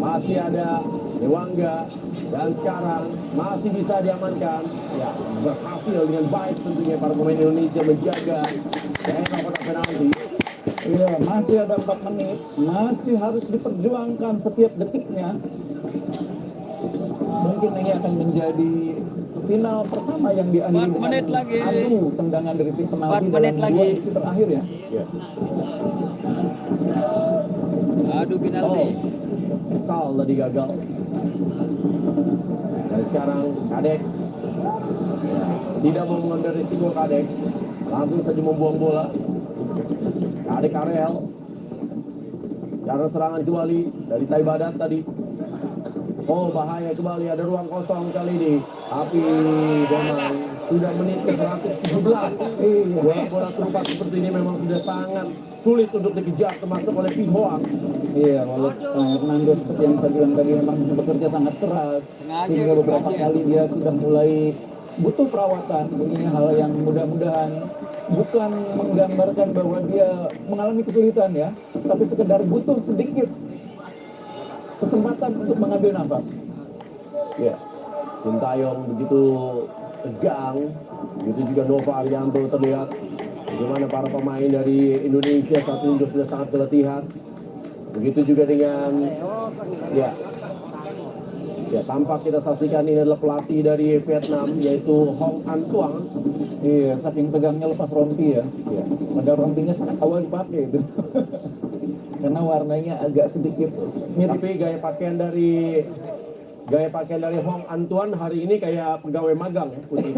Masih ada Dewangga. Dan sekarang masih bisa diamankan. Ya, berhasil dengan baik tentunya para pemain Indonesia menjaga daerah kotak penalti.
Iya, masih ada 4 menit, masih harus diperjuangkan setiap detiknya. Mungkin ini akan menjadi final pertama yang diakhiri
4 menit
dengan
lagi.
adu tendangan dari tim penalti
4
dalam
menit
2
lagi.
edisi terakhir ya.
Ya.
Aduh penalti.
Sal tadi gagal. Dan sekarang Kadek tidak mau mengambil risiko. Kadek langsung saja membuang bola. Kadek Karel. Sekarang serangan kembali dari Taibadat tadi. Oh, bahaya kembali, ada ruang kosong kali ini. Tapi memang sudah menit ke 117. Bola-bola terupak seperti ini memang sudah sangat sulit untuk dikejar, termasuk oleh Pin Hoang.
Iya, walaupun Hernando seperti yang saya bilang tadi memang bekerja sangat keras, sehingga beberapa kali dia sudah mulai butuh perawatan. Ini hal yang mudah-mudahan bukan menggambarkan bahwa dia mengalami kesulitan ya, tapi sekedar butuh sedikit kesempatan untuk mengambil nafas.
Ya, Sintayong begitu tegang, begitu juga Nova Arianto terlihat bagaimana para pemain dari Indonesia saat ini sudah sangat keletihan. Begitu juga dengan ya tampak kita saksikan ini adalah pelatih dari Vietnam yaitu Hong An Tuang.
Iya, saking tegangnya lepas rompi ya.
Ya.
Padahal rompinya sangat awal dipakai itu. Karena warnanya agak sedikit mirip.
Tapi gaya pakaian dari Hong An Tuan hari ini kayak pegawai magang ya, putih.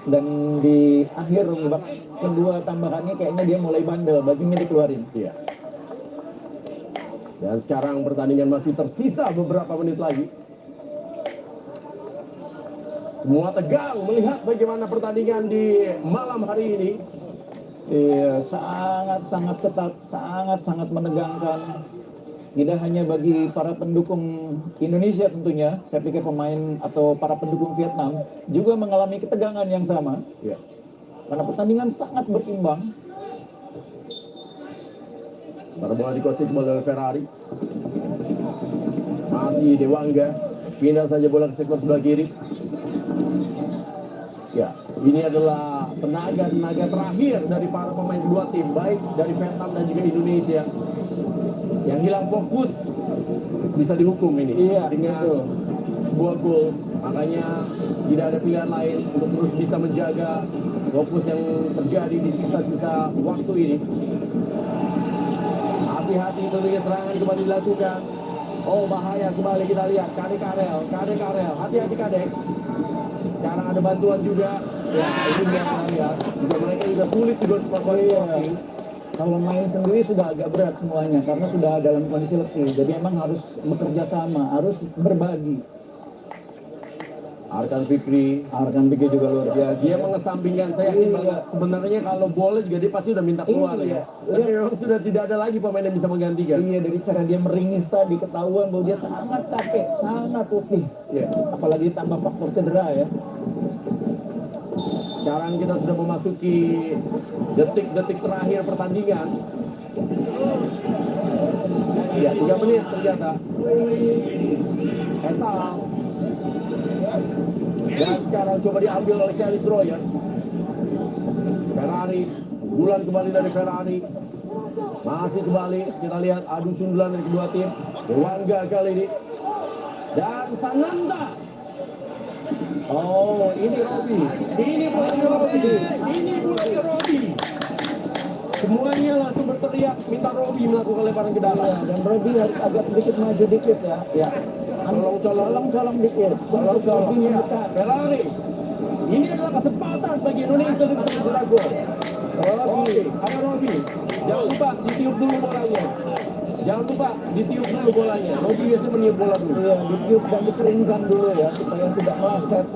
Dan di akhir babak kedua tambahannya kayaknya dia mulai bandel, bajunya dikeluarin.
Iya. Dan sekarang pertandingan masih tersisa beberapa menit lagi. Semua tegang melihat bagaimana pertandingan di malam hari ini.
Iya, sangat-sangat ketat, sangat-sangat menegangkan. Tidak hanya bagi para pendukung Indonesia tentunya, saya pikir pemain atau para pendukung Vietnam juga mengalami ketegangan yang sama.
Ya.
Karena pertandingan sangat berimbang.
Baru bola dikuasai oleh Ferrari. Masih Dewangga. Pindah saja bola ke sektor sebelah kiri. Ya, ini adalah tenaga terakhir dari para pemain kedua tim, baik dari Vietnam dan juga Indonesia. Yang hilang fokus bisa dihukum ini dengan sebuah gol. Makanya tidak ada pilihan lain untuk terus bisa menjaga fokus yang terjadi di sisa-sisa waktu ini. Hati-hati tentunya serangan kembali dilakukan. Oh, bahaya kembali kita lihat. Kadek Karel. Hati-hati Kadek. Sekarang ada bantuan juga. Ya, ini biasa ya. Juga mereka juga sulit juga untuk melakukan.
Kalau main sendiri sudah agak berat semuanya karena sudah dalam kondisi letih. Jadi emang harus bekerja sama, harus berbagi.
Arkan Fikri
juga luar biasa.
dia mengesampingkan, saya yakin banget sebenarnya kalau boleh juga dia pasti udah minta keluar ya. Tapi memang sudah tidak ada lagi pemain yang bisa menggantikan.
Iya, dari cara dia meringis tadi ketahuan bahwa dia sangat capek, sangat letih.
Ya.
Apalagi tambah faktor cedera ya.
Sekarang kita sudah memasuki detik-detik terakhir pertandingan. Ya, 3 menit ternyata. Esal. Dan sekarang coba diambil oleh Kelly Troyer. Ferrari, bulan kembali dari Ferrari. Masih kembali, kita lihat adu sundulan dari kedua tim. Dewangga kali ini. Dan Sananta. Oh, ini Robi. Ini bulannya Robi. Semuanya langsung berteriak minta Robi melakukan lemparan ke dalam.
Dan Robi harus agak sedikit maju dikit ya.
Ya.
colong dikit.
Colong ya. Ferrari. Ini adalah kesempatan bagi Indonesia untuk mencetak gol. Oke, ada Robi. Jangan lupa ditiup dulu bolanya. Jangan lupa ditiup dulu bolanya. Robi biasanya meniup bola dulu.
Iya, ditiup dan dikeringkan dulu ya supaya tidak meleset.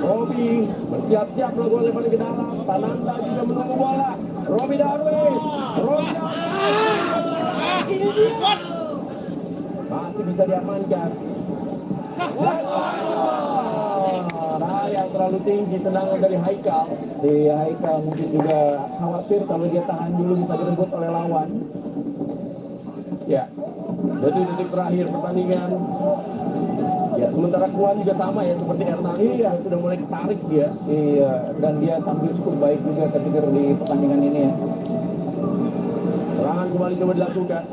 Robi bersiap-siap melakukan lemparan ke dalam. Sananta juga menunggu bola. Robi Darwis. Ini dia. Masih bisa diamankan. Yang terlalu tinggi tendangan dari Haikal.
Haikal mungkin juga khawatir kalau dia tahan dulu bisa direbut oleh lawan.
Ya, detik-detik terakhir pertandingan. Ya, sementara Kuan juga sama ya seperti Hernando. Iya, sudah mulai ketarik dia.
Iya, dan dia tampil cukup baik juga saya pikir di pertandingan ini ya.
Serangan kembali coba dilakukan.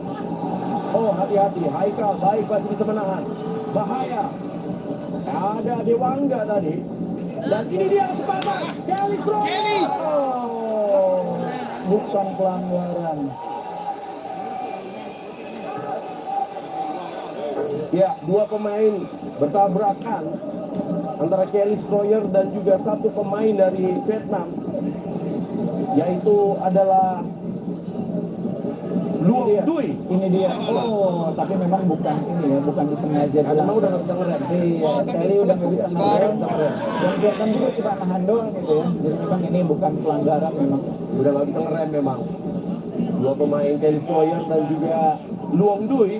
Oh, hati-hati. Haikal baik masih bisa menahan. Bahaya. Ada Dewangga tadi. Dan ini dia kesempatan. Kelly Troyer.
Oh, bukan pelanggaran.
Ya, dua pemain bertabrakan antara Kelly Troyer dan juga satu pemain dari Vietnam, yaitu adalah Luong Dui.
Ini dia. Oh, tapi memang bukan ini ya, bukan disengaja.
Karena memang udah nggak bisa ngerem.
Iya, Kelly udah nggak bisa ngerem. Dan Vietnam juga cuma nahan doang gitu ya. Jadi memang ini bukan pelanggaran memang.
Udah nggak bisa ngerem memang. Dua pemain Kelly Troyer dan juga Luong Dui.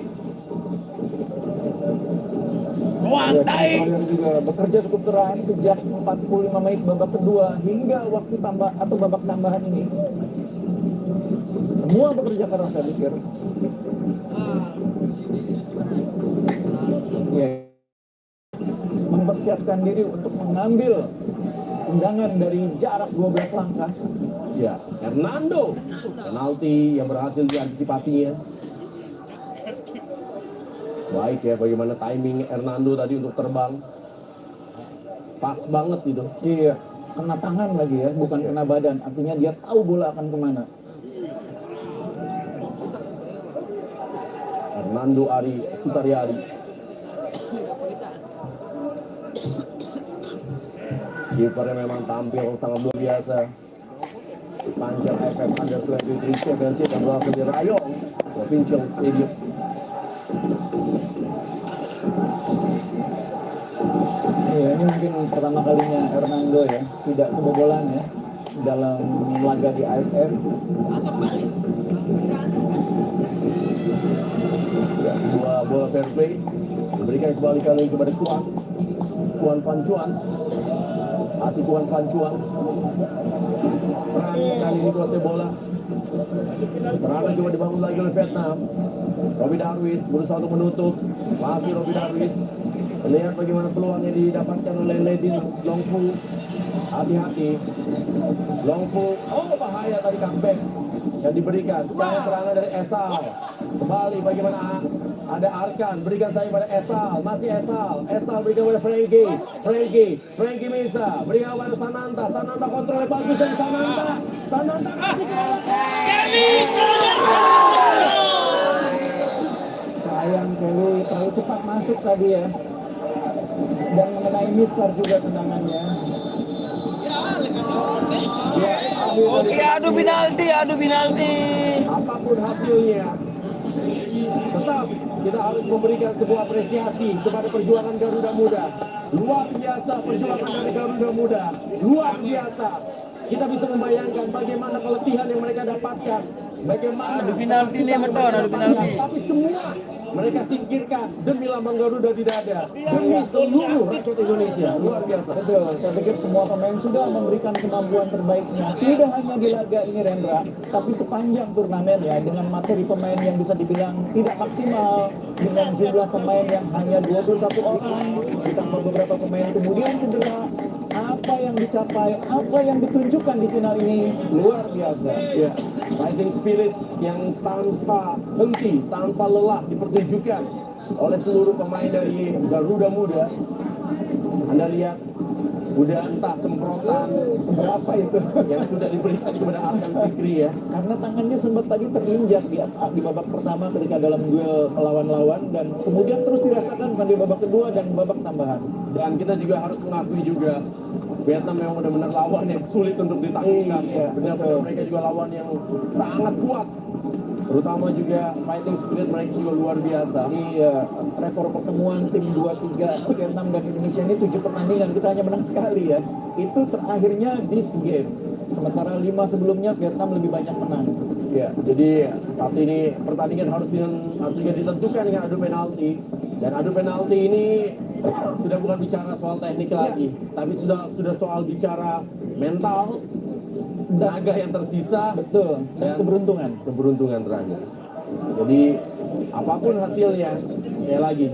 Troyer juga bekerja cukup keras sejak 45 menit babak kedua hingga waktu tambah atau babak tambahan ini. Semua bekerja keras saya pikir. Ya, mempersiapkan diri untuk mengambil tendangan dari jarak 12 langkah.
Ya, Hernando. Penalti yang berhasil diantisipasinya. Baik ya, bagaimana timing Hernando tadi untuk terbang. Pas banget itu.
Iya, kena tangan lagi ya, bukan kena badan. Artinya dia tahu bola akan kemana.
Hernando Ari Sutariari. Kipernya memang tampil sangat luar biasa. Panjang FF Under 23 Championship yang berlangsung di Rayong Provincial Stadium.
Iya, ini mungkin pertama kalinya Hernando ya tidak kebobolan ya dalam laga di AFF.
Ya, sebuah bola fair play diberikan kembali kali kepada Tuan Pancuan. Asik Tuan Pancuan. Perang kali ini kuasai bola. Serangan juga dibangun lagi oleh Vietnam. Robi Darwis berusaha untuk menutup. Masih Robi Darwis. Lihat bagaimana peluang yang didapatkan oleh Ledin Longfu. Hati-hati. Longfu. Oh, bahaya tadi comeback yang diberikan. Sekarang serangan dari Esal. Kembali bagaimana ada Arkan. Berikan saya pada Esal. Masih Esal. Esal berikan pada Frankie Mesa. Berikan pada Sananta. Sananta kontrolnya bagus dari Sananta. Sananta kasih ke
Sayang Kelly terlalu cepat masuk tadi ya. Dan mengenai Misar juga tendangannya.
Ya,
Oke, adu penalti.
apapun hasilnya, tetap kita harus memberikan sebuah apresiasi kepada perjuangan Garuda Muda. Luar biasa perjuangan dari Garuda Muda. Luar biasa. Kita bisa membayangkan bagaimana keletihan yang mereka dapatkan. Bagaimana
Adu penalti nih, betul, adu penalti.
Tapi semua mereka singkirkan demi lambang Garuda di dada. Demi seluruh rakyat Indonesia. Luar biasa.
Betul, saya pikir semua pemain sudah memberikan kemampuan terbaiknya. Tidak hanya di laga ini Rendra, tapi sepanjang turnamen ya, dengan materi pemain yang bisa dibilang tidak maksimal, dengan jumlah pemain yang hanya 21 orang, ditambah beberapa pemain kemudian cedera. Apa yang dicapai, apa yang ditunjukkan di final ini luar biasa.
Ya, fighting spirit yang tanpa henti, tanpa lelah dipertunjukkan oleh seluruh pemain dari Garuda Muda. Anda lihat udah entah semprotan
Berapa itu?
yang sudah diberikan kepada Arkan Fikri ya.
Karena tangannya sempat tadi terinjak di babak pertama ketika dalam duel melawan lawan, dan kemudian terus dirasakan sampai babak kedua dan babak tambahan.
Dan kita juga harus mengakui juga Vietnam memang benar-benar lawan yang sulit untuk ditaklukkan.
Iya,
Benar-benar
betul.
mereka juga lawan yang sangat kuat. Terutama juga fighting spirit mereka juga luar biasa.
Iya, rekor pertemuan tim 2-3 Vietnam dan Indonesia ini 7 pertandingan, kita hanya menang sekali ya. Itu terakhirnya di SEA Games. Sementara 5 sebelumnya Vietnam lebih banyak menang.
Ya, jadi saat ini pertandingan harus juga ditentukan dengan adu penalti. Dan adu penalti ini sudah bukan bicara soal teknik lagi, tapi sudah soal bicara mental, tenaga yang tersisa,
Betul, dan
keberuntungan terakhir. Jadi apapun hasilnya, sekali lagi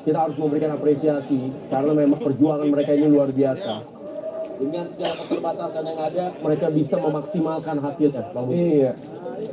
kita harus memberikan apresiasi karena memang perjuangan mereka ini luar biasa. Dengan segala keterbatasan yang ada, mereka bisa memaksimalkan hasilnya. Bang Mus.
Iya.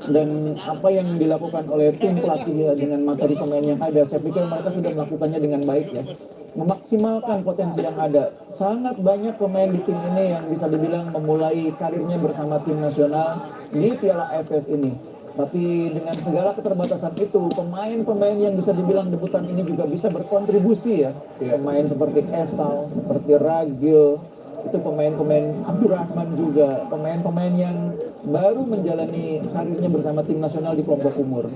Dan apa yang dilakukan oleh tim pelatih ya, dengan materi pemain yang ada, saya pikir mereka sudah melakukannya dengan baik ya. Memaksimalkan potensi yang ada. Sangat banyak pemain di tim ini yang bisa dibilang memulai karirnya bersama tim nasional di Piala AFF ini. Tapi dengan segala keterbatasan itu, pemain-pemain yang bisa dibilang debutan ini juga bisa berkontribusi ya. Pemain seperti Esal, seperti Ragil, itu pemain-pemain Abdurrahman juga, pemain-pemain yang baru menjalani karirnya bersama tim nasional di kelompok umur.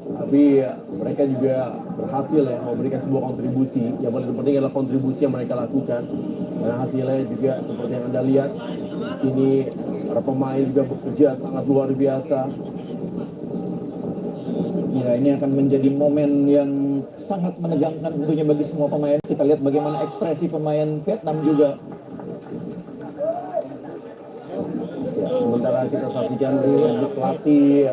Tapi mereka juga berhasil ya memberikan sebuah kontribusi. Yang paling penting adalah kontribusi yang mereka lakukan. Dan hasilnya juga seperti yang Anda lihat, ini para pemain juga bekerja sangat luar biasa.
Ya, ini akan menjadi momen yang sangat menegangkan tentunya bagi semua pemain. Kita lihat bagaimana ekspresi pemain Vietnam juga.
Ya, sementara kita saksikan untuk pelatih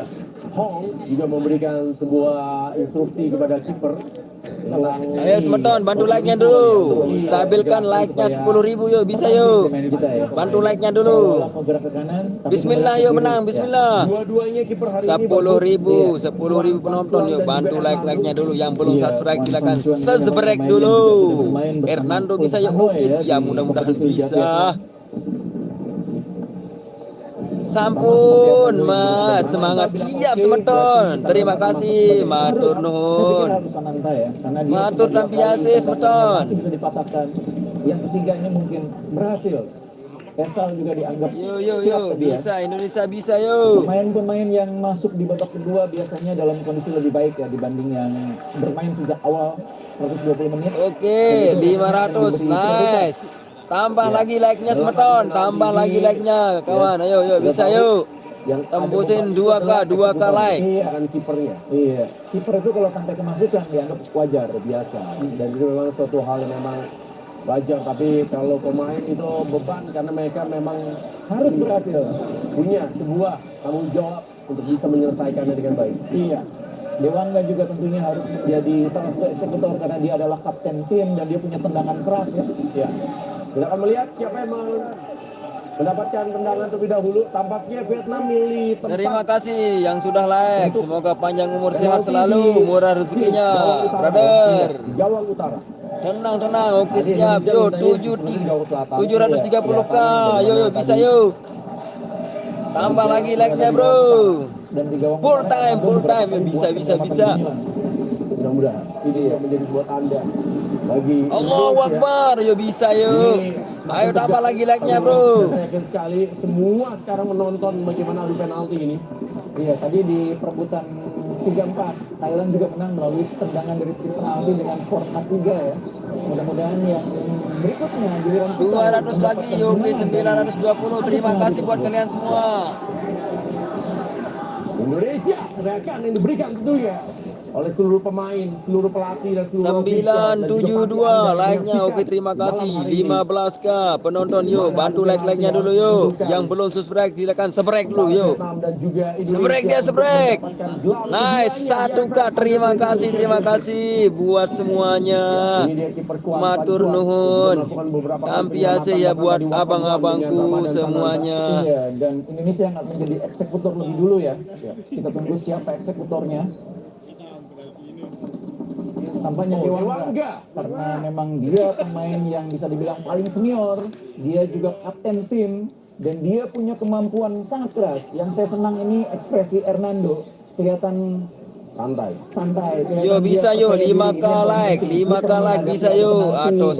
Hong juga memberikan sebuah instruksi kepada kiper tentang
Ayo Semeton, bantu like-nya dulu. Stabilkan like-nya 10.000 yo, bisa yo.
Pemain kita ya.
Bantu like-nya dulu.
Mau gerak ke kanan, tapi
Bismillah yo menang, bismillah.
dua-duanya kiper hari ini
10.000 penonton yuk, bantu like-nya dulu. Yang belum subscribe silakan subscribe dulu. Hernando bisa ya, oke siap, mudah-mudahan bisa. Sampun mas, semangat siap Semeton. Terima kasih, matur nuhun. Matur dan biasa Semeton.
Bisa dipatahkan. Yang ketiga ini mungkin berhasil. Esal juga dianggap
Yo, bisa Indonesia bisa yo.
Pemain-pemain yang masuk di babak kedua biasanya dalam kondisi lebih baik ya dibanding yang bermain sejak awal 120 menit.
Oke, 500, nice. Tambah lagi like-nya Semeton, tambah lagi like-nya kawan. Ayo bisa yuk.
yang
Tembusin 2K like.
akan kipernya
Iya, kiper itu kalau sampai kemasukan dianggap wajar.
biasa dan itu memang suatu hal yang memang wajar, tapi kalau pemain itu beban karena mereka memang
Harus berhasil.
punya sebuah tanggung jawab untuk bisa menyelesaikannya dengan baik.
Iya. Dewangga juga tentunya harus menjadi salah satu eksekutor karena dia adalah kapten tim dan dia punya tendangan keras ya.
Ya, kita akan melihat siapa yang mendapatkan tendangan terlebih dahulu. Tampaknya Vietnam milih tempat.
Terima kasih yang sudah like. Semoga panjang umur sehat selalu, murah rezekinya, brother.
Gawang Utara.
Tenang, oke siap. Yo 730K. Yo bisa yo. Tambah lagi like-nya bro.
Dan di gawang
Full time. Yo, bisa.
Mudah-mudahan ini yang menjadi buat Anda bagi
Allahu Akbar. Yo bisa yo. Ayo tambah lagi like-nya bro.
Saya yakin sekali semua sekarang menonton bagaimana adu penalti ini.
Iya, tadi di perebutan 3-4 Thailand juga menang melalui tendangan dari tim penalti dengan skor 4-3 ya. Mudah-mudahan yang berikutnya giliran kita
200 lagi oke 920. Terima kasih buat kalian semua.
Indonesia teriakan yang diberikan tentunya oleh seluruh pemain, seluruh pelatih dan seluruh
972 like-nya oke terima kasih. 15K penonton yo, bantu like-nya dulu yo. Yang belum subscribe silakan subscribe dulu yo. Subscribe. Nice 1K terima kasih buat semuanya. Matur nuhun. Kampiase ya buat abang-abangku semuanya.
Iya, dan Indonesia yang akan menjadi eksekutor lebih dulu ya. Kita tunggu siapa eksekutornya. tampaknya
Oh,
Dewangga.
Dewangga.
Karena memang dia pemain yang bisa dibilang paling senior, dia juga kapten tim, dan dia punya kemampuan sangat keras. Yang saya senang ini ekspresi Hernando, kelihatan
Santai.
santai.
Yo
kelihatan
bisa
dia
yo
percaya diri.
5k
Ini yang
like,
penting.
5k
Kita
like
menghadapi
bisa
adu
yo
penalti
atau
dalam
10k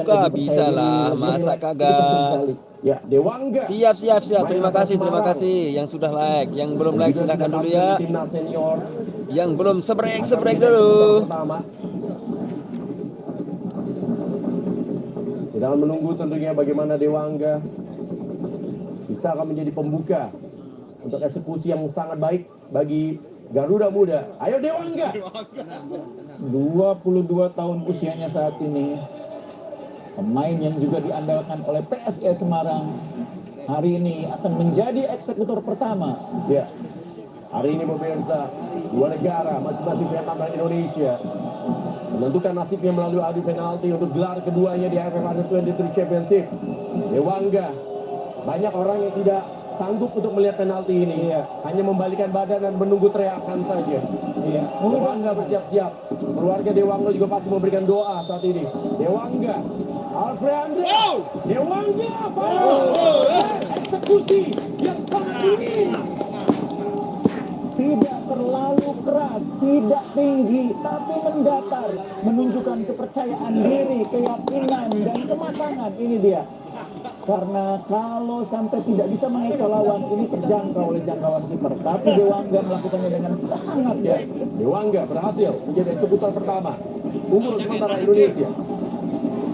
keadaan lebih
bisa
percaya
lah,
diri.
masa
Itu penting
kagak.
sekali.
Ya, Dewangga.
Siap siap siap,
Main
terima
atas
kasih
Semarang.
yang sudah like, yang belum
Dan
like
juga
silahkan
sudah
dulu
tampil
ya,
di timnas senior.
yang belum sebrek
Akan
sebrek
menjadi
dulu.
eksekutor pertama. Kita akan menunggu tentunya bagaimana Dewangga bisa akan menjadi pembuka untuk eksekusi yang sangat baik bagi Garuda Muda. Ayo Dewangga.
22 tahun usianya saat ini, pemain yang juga diandalkan oleh PSIS Semarang, hari ini akan menjadi eksekutor pertama.
Ya. Hari ini pemirsa, dua negara masing-masing Vietnam dan Indonesia menentukan nasibnya melalui adu penalti untuk gelar keduanya di AFF Under-23 Championship. Dewangga, banyak orang yang tidak sanggup untuk melihat penalti ini. Hanya membalikan badan dan menunggu teriakan saja. Dewangga bersiap-siap. Keluarga Dewangga juga pasti memberikan doa saat ini. Dewangga, Alfreandra, Dewangga, eksekusi yang sangat tinggi.
Tidak terlalu keras, tidak tinggi, tapi mendatar, menunjukkan kepercayaan diri, keyakinan, dan kematangan. Ini dia. Karena kalau sampai tidak bisa mengecoh lawan, ini terjangkau oleh jangkauan kiper. Tapi Dewangga melakukannya dengan sangat ya.
Dewangga berhasil menjadi eksekutor pertama umur sementara Indonesia.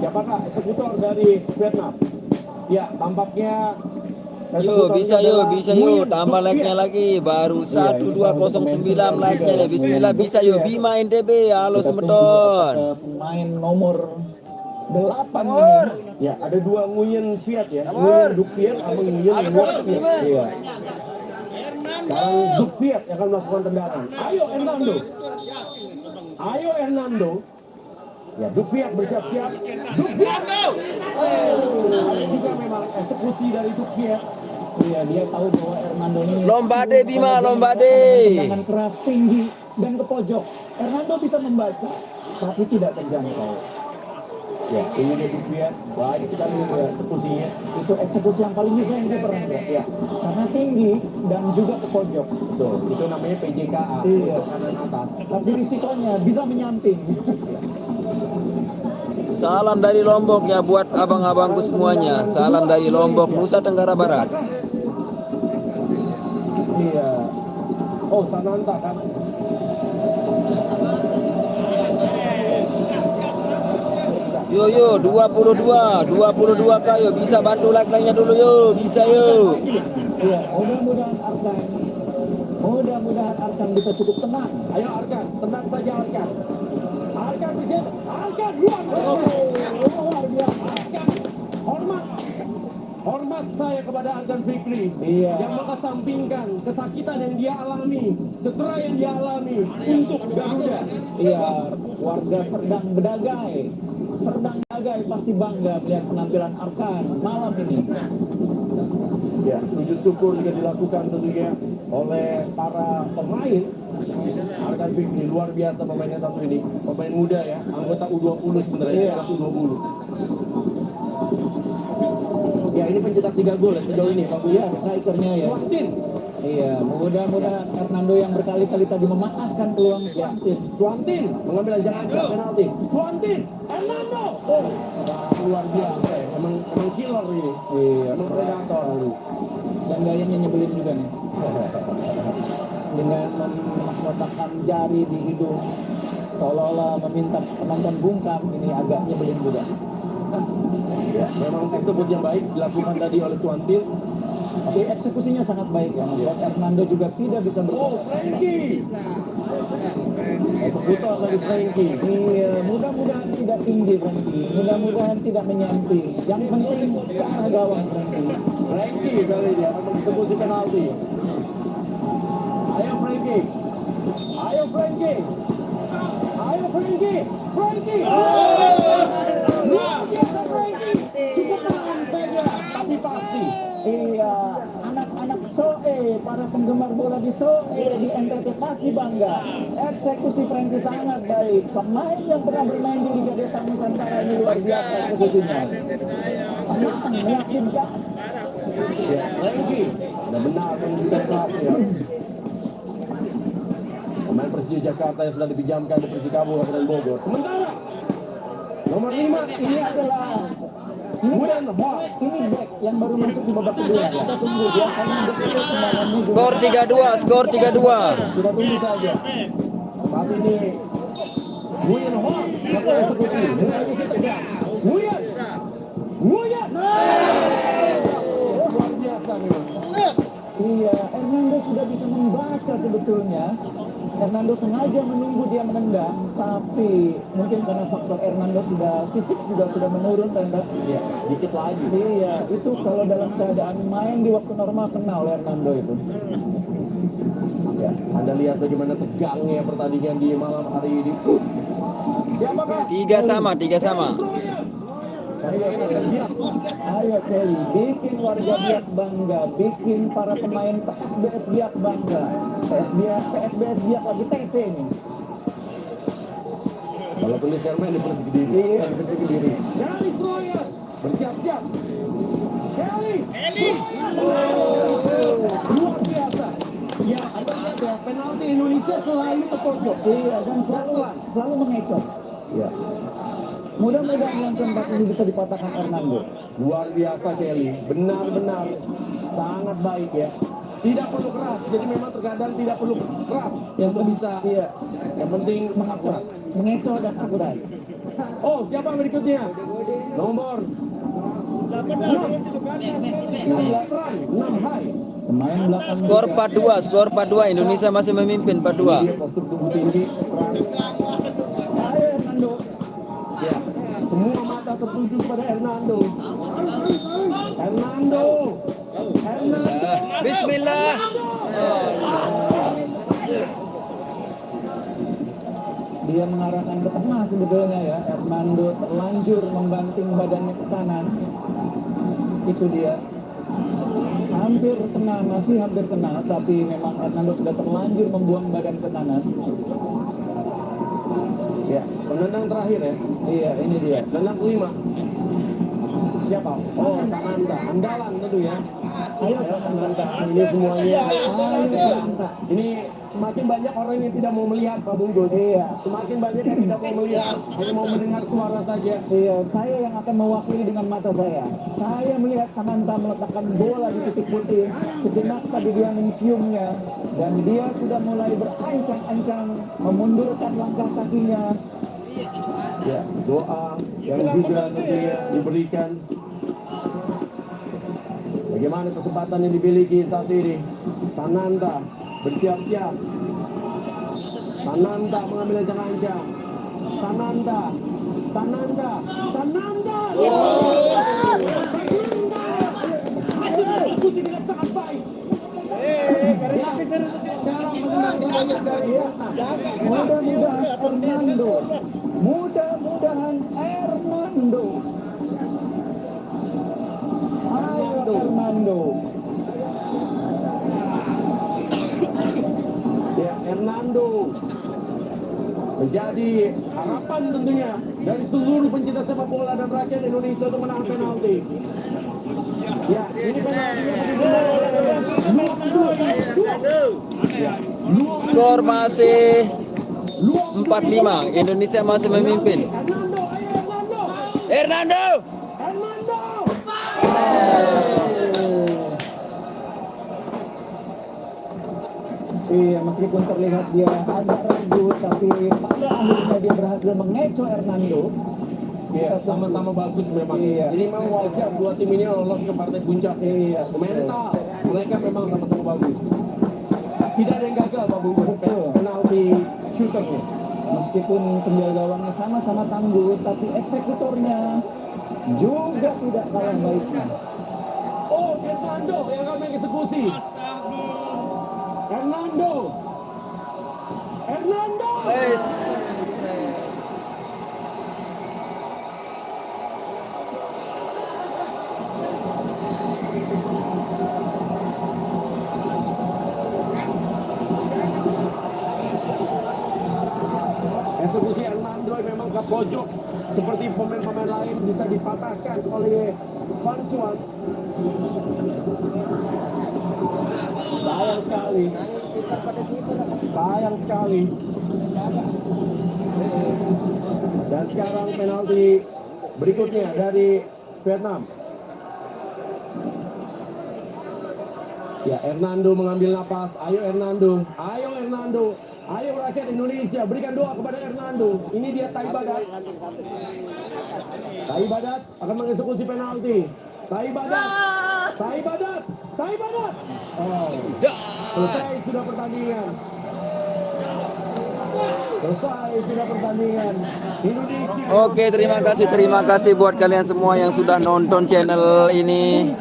Siapakah eksekutor dari Vietnam? Ya, tampaknya
Yo bisa yo tambah like-nya lagi, baru 1209 like-nya nih. Bismillah, bisa yo Bima NTB. Halo Semeton.
Pemain nomor 8 ini.
Ya, ada dua Nguyen Viet ya. Nguyen Duk Viet sama Nguyen Nguyen Viet. Iya. Sekarang Duk Viet yang akan melakukan tendangan. Ayo Hernando. Ayo Hernando. Ya, Duk Viet bersiap-siap. Duk Viet. Ada juga memang eksekusi dari Duk Viet.
Iya, dia tahu bahwa Hernando ini
Lombade Bima, lombade.
tendangan keras, tinggi, dan ke pojok. Hernando bisa membaca, tapi tidak terjangkau.
Ya, ini dia Duk Viet. Baik sekali eksekusinya.
Itu eksekusi yang paling bisa yang dia pernah. Ya, karena tinggi dan juga ke pojok.
Betul, itu namanya PJKA.
Iya.
Untuk kanan atas.
Tapi risikonya bisa menyamping.
Salam dari Lombok ya buat abang-abangku semuanya. Salam dari Lombok, Nusa Tenggara Barat.
Iya.
Oh, Sananta kan.
Yo 22 kayo bisa bantu like-nya dulu yo, bisa yo.
Iya, mudah-mudahan Arkan bisa cukup tenang.
Ayo Arkan, tenang saja Arkan. Arkan bisa. Arkan luar biasa. Arkan, hormat saya kepada Arkan Fikri.
Iya.
Yang mengesampingkan kesakitan yang dia alami, cedera yang dia alami untuk Garuda.
Iya, warga Serdang Bedagai pasti bangga melihat penampilan Arkan malam ini.
Ya, sujud syukur juga dilakukan tentunya oleh para pemain. Arkan Fikri luar biasa pemainnya satu ini, pemain muda ya, anggota U20 sebenarnya, U20. Ya, ini pencetak 3 gol ya sejauh ini, Pak
Iya, strikernya ya.
Suantin.
Iya, mudah-mudahan Hernando yang berkali-kali tadi memanfaatkan peluang
Suantin mengambil ajakan penalti. Suantin, Hernando. Oh, luar biasa ya. Emang killer ini.
Iya,
Emang predator.
dan gayanya nyebelin juga nih. Dengan meletakkan jari di hidung seolah-olah meminta penonton bungkam, ini agak nyebelin juga.
Ya, memang eksekusi yang baik dilakukan tadi oleh Suantin.
Tapi eksekusinya sangat baik ya, membuat Hernando juga tidak bisa
Oh, Frankie. Eksekutor dari Frankie.
Iya, mudah-mudahan tidak tinggi Frankie, mudah-mudahan tidak menyamping. Yang penting ke arah gawang Frankie.
Frankie kali ini akan mengeksekusi penalti. Ayo Frankie. Ayo Frankie. Ayo Frankie. Frankie. Luar biasa Frankie. Cukup tahan saja, tapi pasti.
Iya, anak-anak Soe, para penggemar bola di Soe, di NTT pasti bangga. Eksekusi Frankie sangat baik. Pemain yang pernah bermain di Liga Desa Nusantara ini luar biasa eksekusinya. Menang, meyakinkan.
Ya, Frankie sudah benar menunjukkan kelasnya. Pemain Persija Jakarta yang sudah dipinjamkan di Persikabo Kabupaten Bogor. Sementara nomor 5
Ini adalah
Budan Hwa.
ini back yang baru masuk di babak kedua. Kita tunggu dia karena back itu tendangannya
Skor 3-2, skor 3-2.
kita tunggu saja.
Saat ini Budan Hwa melakukan eksekusi. Lagi kita tegang. Budan. Budan. Luar biasa memang.
Iya, Hernando sudah bisa membaca sebetulnya. Hernando sengaja menunggu dia menendang, tapi mungkin karena faktor Hernando sudah fisik juga sudah menurun, Tenda.
Ya, dikit lagi.
Iya, itu kalau dalam keadaan main di waktu normal kena oleh Hernando itu.
Ya, Anda lihat bagaimana tegangnya pertandingan di malam hari ini. Siapakah?
3 sama.
Ayo Kelly, bikin warga Biak bangga, bikin para pemain PSBS Biak bangga. PSBS Biak lagi TC ini.
Walaupun di Sermen di Persik Kediri, di Persik Kediri. Kelly Stroyer bersiap-siap. Kelly. Luar biasa. Ya, Anda lihat ya, penalti Indonesia selalu ke pojok.
Iya, dan selalu mengecoh.
Ya,
Mudah-mudahan yang keempat ini bisa dipatahkan Hernando.
luar biasa Kelly. Benar-benar sangat baik ya. Tidak perlu keras, jadi memang terkadang tidak perlu keras.
Yang
Untuk bisa,
iya,
yang penting mengacurat.
mengecoh dan akurat.
Oh, siapa berikutnya? Nomor 6 Hai.
Pemain belakang
Skor 4-2 Indonesia masih memimpin 4-2.
Dia postur tubuh tinggi.
Ayo Hernando.
Ya, semua mata tertuju pada Hernando. Hernando.
Bismillah.
Dia mengarahkan ke tengah sebetulnya ya. Hernando terlanjur membanting badannya ke kanan. Itu dia. Hampir kena, masih hampir kena, tapi memang Hernando sudah terlanjur membuang badan ke kanan.
Ya, penendang terakhir ya.
Iya, ini dia.
Penendang kelima. Siapa? Oh, Sananta. Andalan tentu ya.
Ayo
Sananta. Ini semuanya. Ini semakin banyak orang yang tidak mau melihat Pak Bungkus.
Iya.
Semakin banyak yang tidak mau melihat, hanya mau mendengar suara saja.
Iya, saya yang akan mewakili dengan mata saya. Saya melihat Sananta meletakkan bola di titik putih. Sejenak tadi dia menciumnya. Dan dia sudah mulai berancang-ancang memundurkan langkah kakinya.
Ya, doa yang juga tentunya diberikan. Bagaimana kesempatan yang dimiliki saat ini? Sananta bersiap-siap. Sananta mengambil ancang-ancang. Sananta. Putih dengan sangat baik.
Mudah-mudahan Hernando. Ayo Hernando.
Ya, Hernando menjadi harapan tentunya dari seluruh pencinta sepak bola dan rakyat Indonesia untuk menang penalti. Ya, ini
Skor masih 4-5. Indonesia masih memimpin. Hernando.
Iya, meskipun terlihat dia agak ragu, tapi pada akhirnya dia berhasil mengecoh Hernando.
Ya, sama-sama bagus memang.
Iya.
Ini memang wajar dua tim ini lolos ke partai puncak.
Iya,
Mental mereka memang sama-sama bagus. Tidak ada yang gagal Pak Bungkus.
Betul.
Penalti shooternya.
Meskipun penjaga gawangnya sama-sama tangguh, tapi eksekutornya juga tidak kalah baiknya.
Oh, Hernando yang akan mengeksekusi. Hernando.
Wes.
Eksekusi Hernando memang ke pojok seperti pemain-pemain lain bisa dipatahkan oleh Van Chuan. Sayang sekali. Sayang sekali. Dan sekarang penalti berikutnya dari Vietnam. Ya, Hernando mengambil napas. Ayo Hernando. Ayo Hernando. Ayo rakyat Indonesia, berikan doa kepada Hernando. Ini dia Taibadat. Taibadat akan mengeksekusi penalti. Taibadat. Taibadat. Taibadat. Oh. Selesai sudah pertandingan. Selesai sudah pertandingan. Indonesia.
Oke, terima kasih buat kalian semua yang sudah nonton channel ini.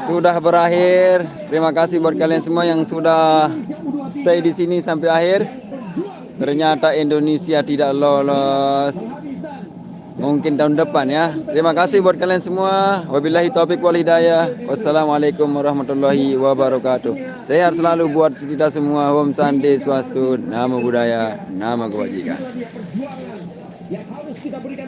Sudah berakhir. Terima kasih buat kalian semua yang sudah stay di sini sampai akhir. Ternyata Indonesia tidak lolos. Mungkin tahun depan ya. Terima kasih buat kalian semua. Wabillahi taufik wal hidayah. Wassalamualaikum warahmatullahi wabarakatuh. Sehat selalu buat kita semua. Om Sandi Swastu. Nama budaya, nama kebajikan.
Yang harus kita berikan